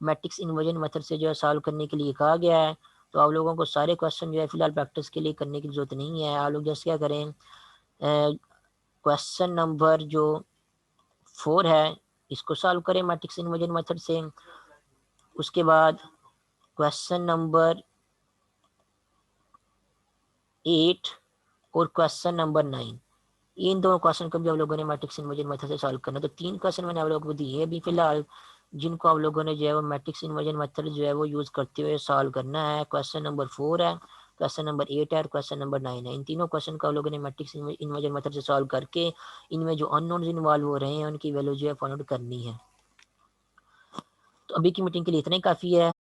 मैट्रिक्स इन्वर्जन मेथड से जो है सॉल्व करने के लिए कहा गया है। तो आप लोगों को सारे क्वेश्चन जो है फिलहाल प्रैक्टिस के लिए करने की जरूरत नहीं है। आप लोग जैसे क्या करें, क्वेश्चन नंबर जो 4 है इसको सॉल्व करें मैट्रिक्स इन्वर्जन मेथड से। उसके बाद क्वेश्चन नंबर 8 और क्वेश्चन नंबर 9, इन दोनों क्वेश्चन को भी आप लोगों ने मैट्रिक्स इन्वर्जन मेथड से सॉल्व करना। तो 3 क्वेश्चन मैंने आप लोगों को दिए अभी फिलहाल। जिनको आप लोगों ने जो है वो मैट्रिक्स इन्वर्जन मेथड जो है वो यूज़ करते हुए सॉल्व करना है। क्वेश्चन नंबर 4 है, क्वेश्चन नंबर 8 है और क्वेश्चन नंबर 9 है। इन तीनों क्वेश्चन को आप लोगों ने मैट्रिक्स इन्वर्जन मेथड से सॉल्व करके इनमें जो अननोन्स इन्वॉल्व हो रहे हैं उनकी वैल्यू जो है फाइंड आउट करनी है। तो अभी की मीटिंग के लिए इतना ही काफ़ी है।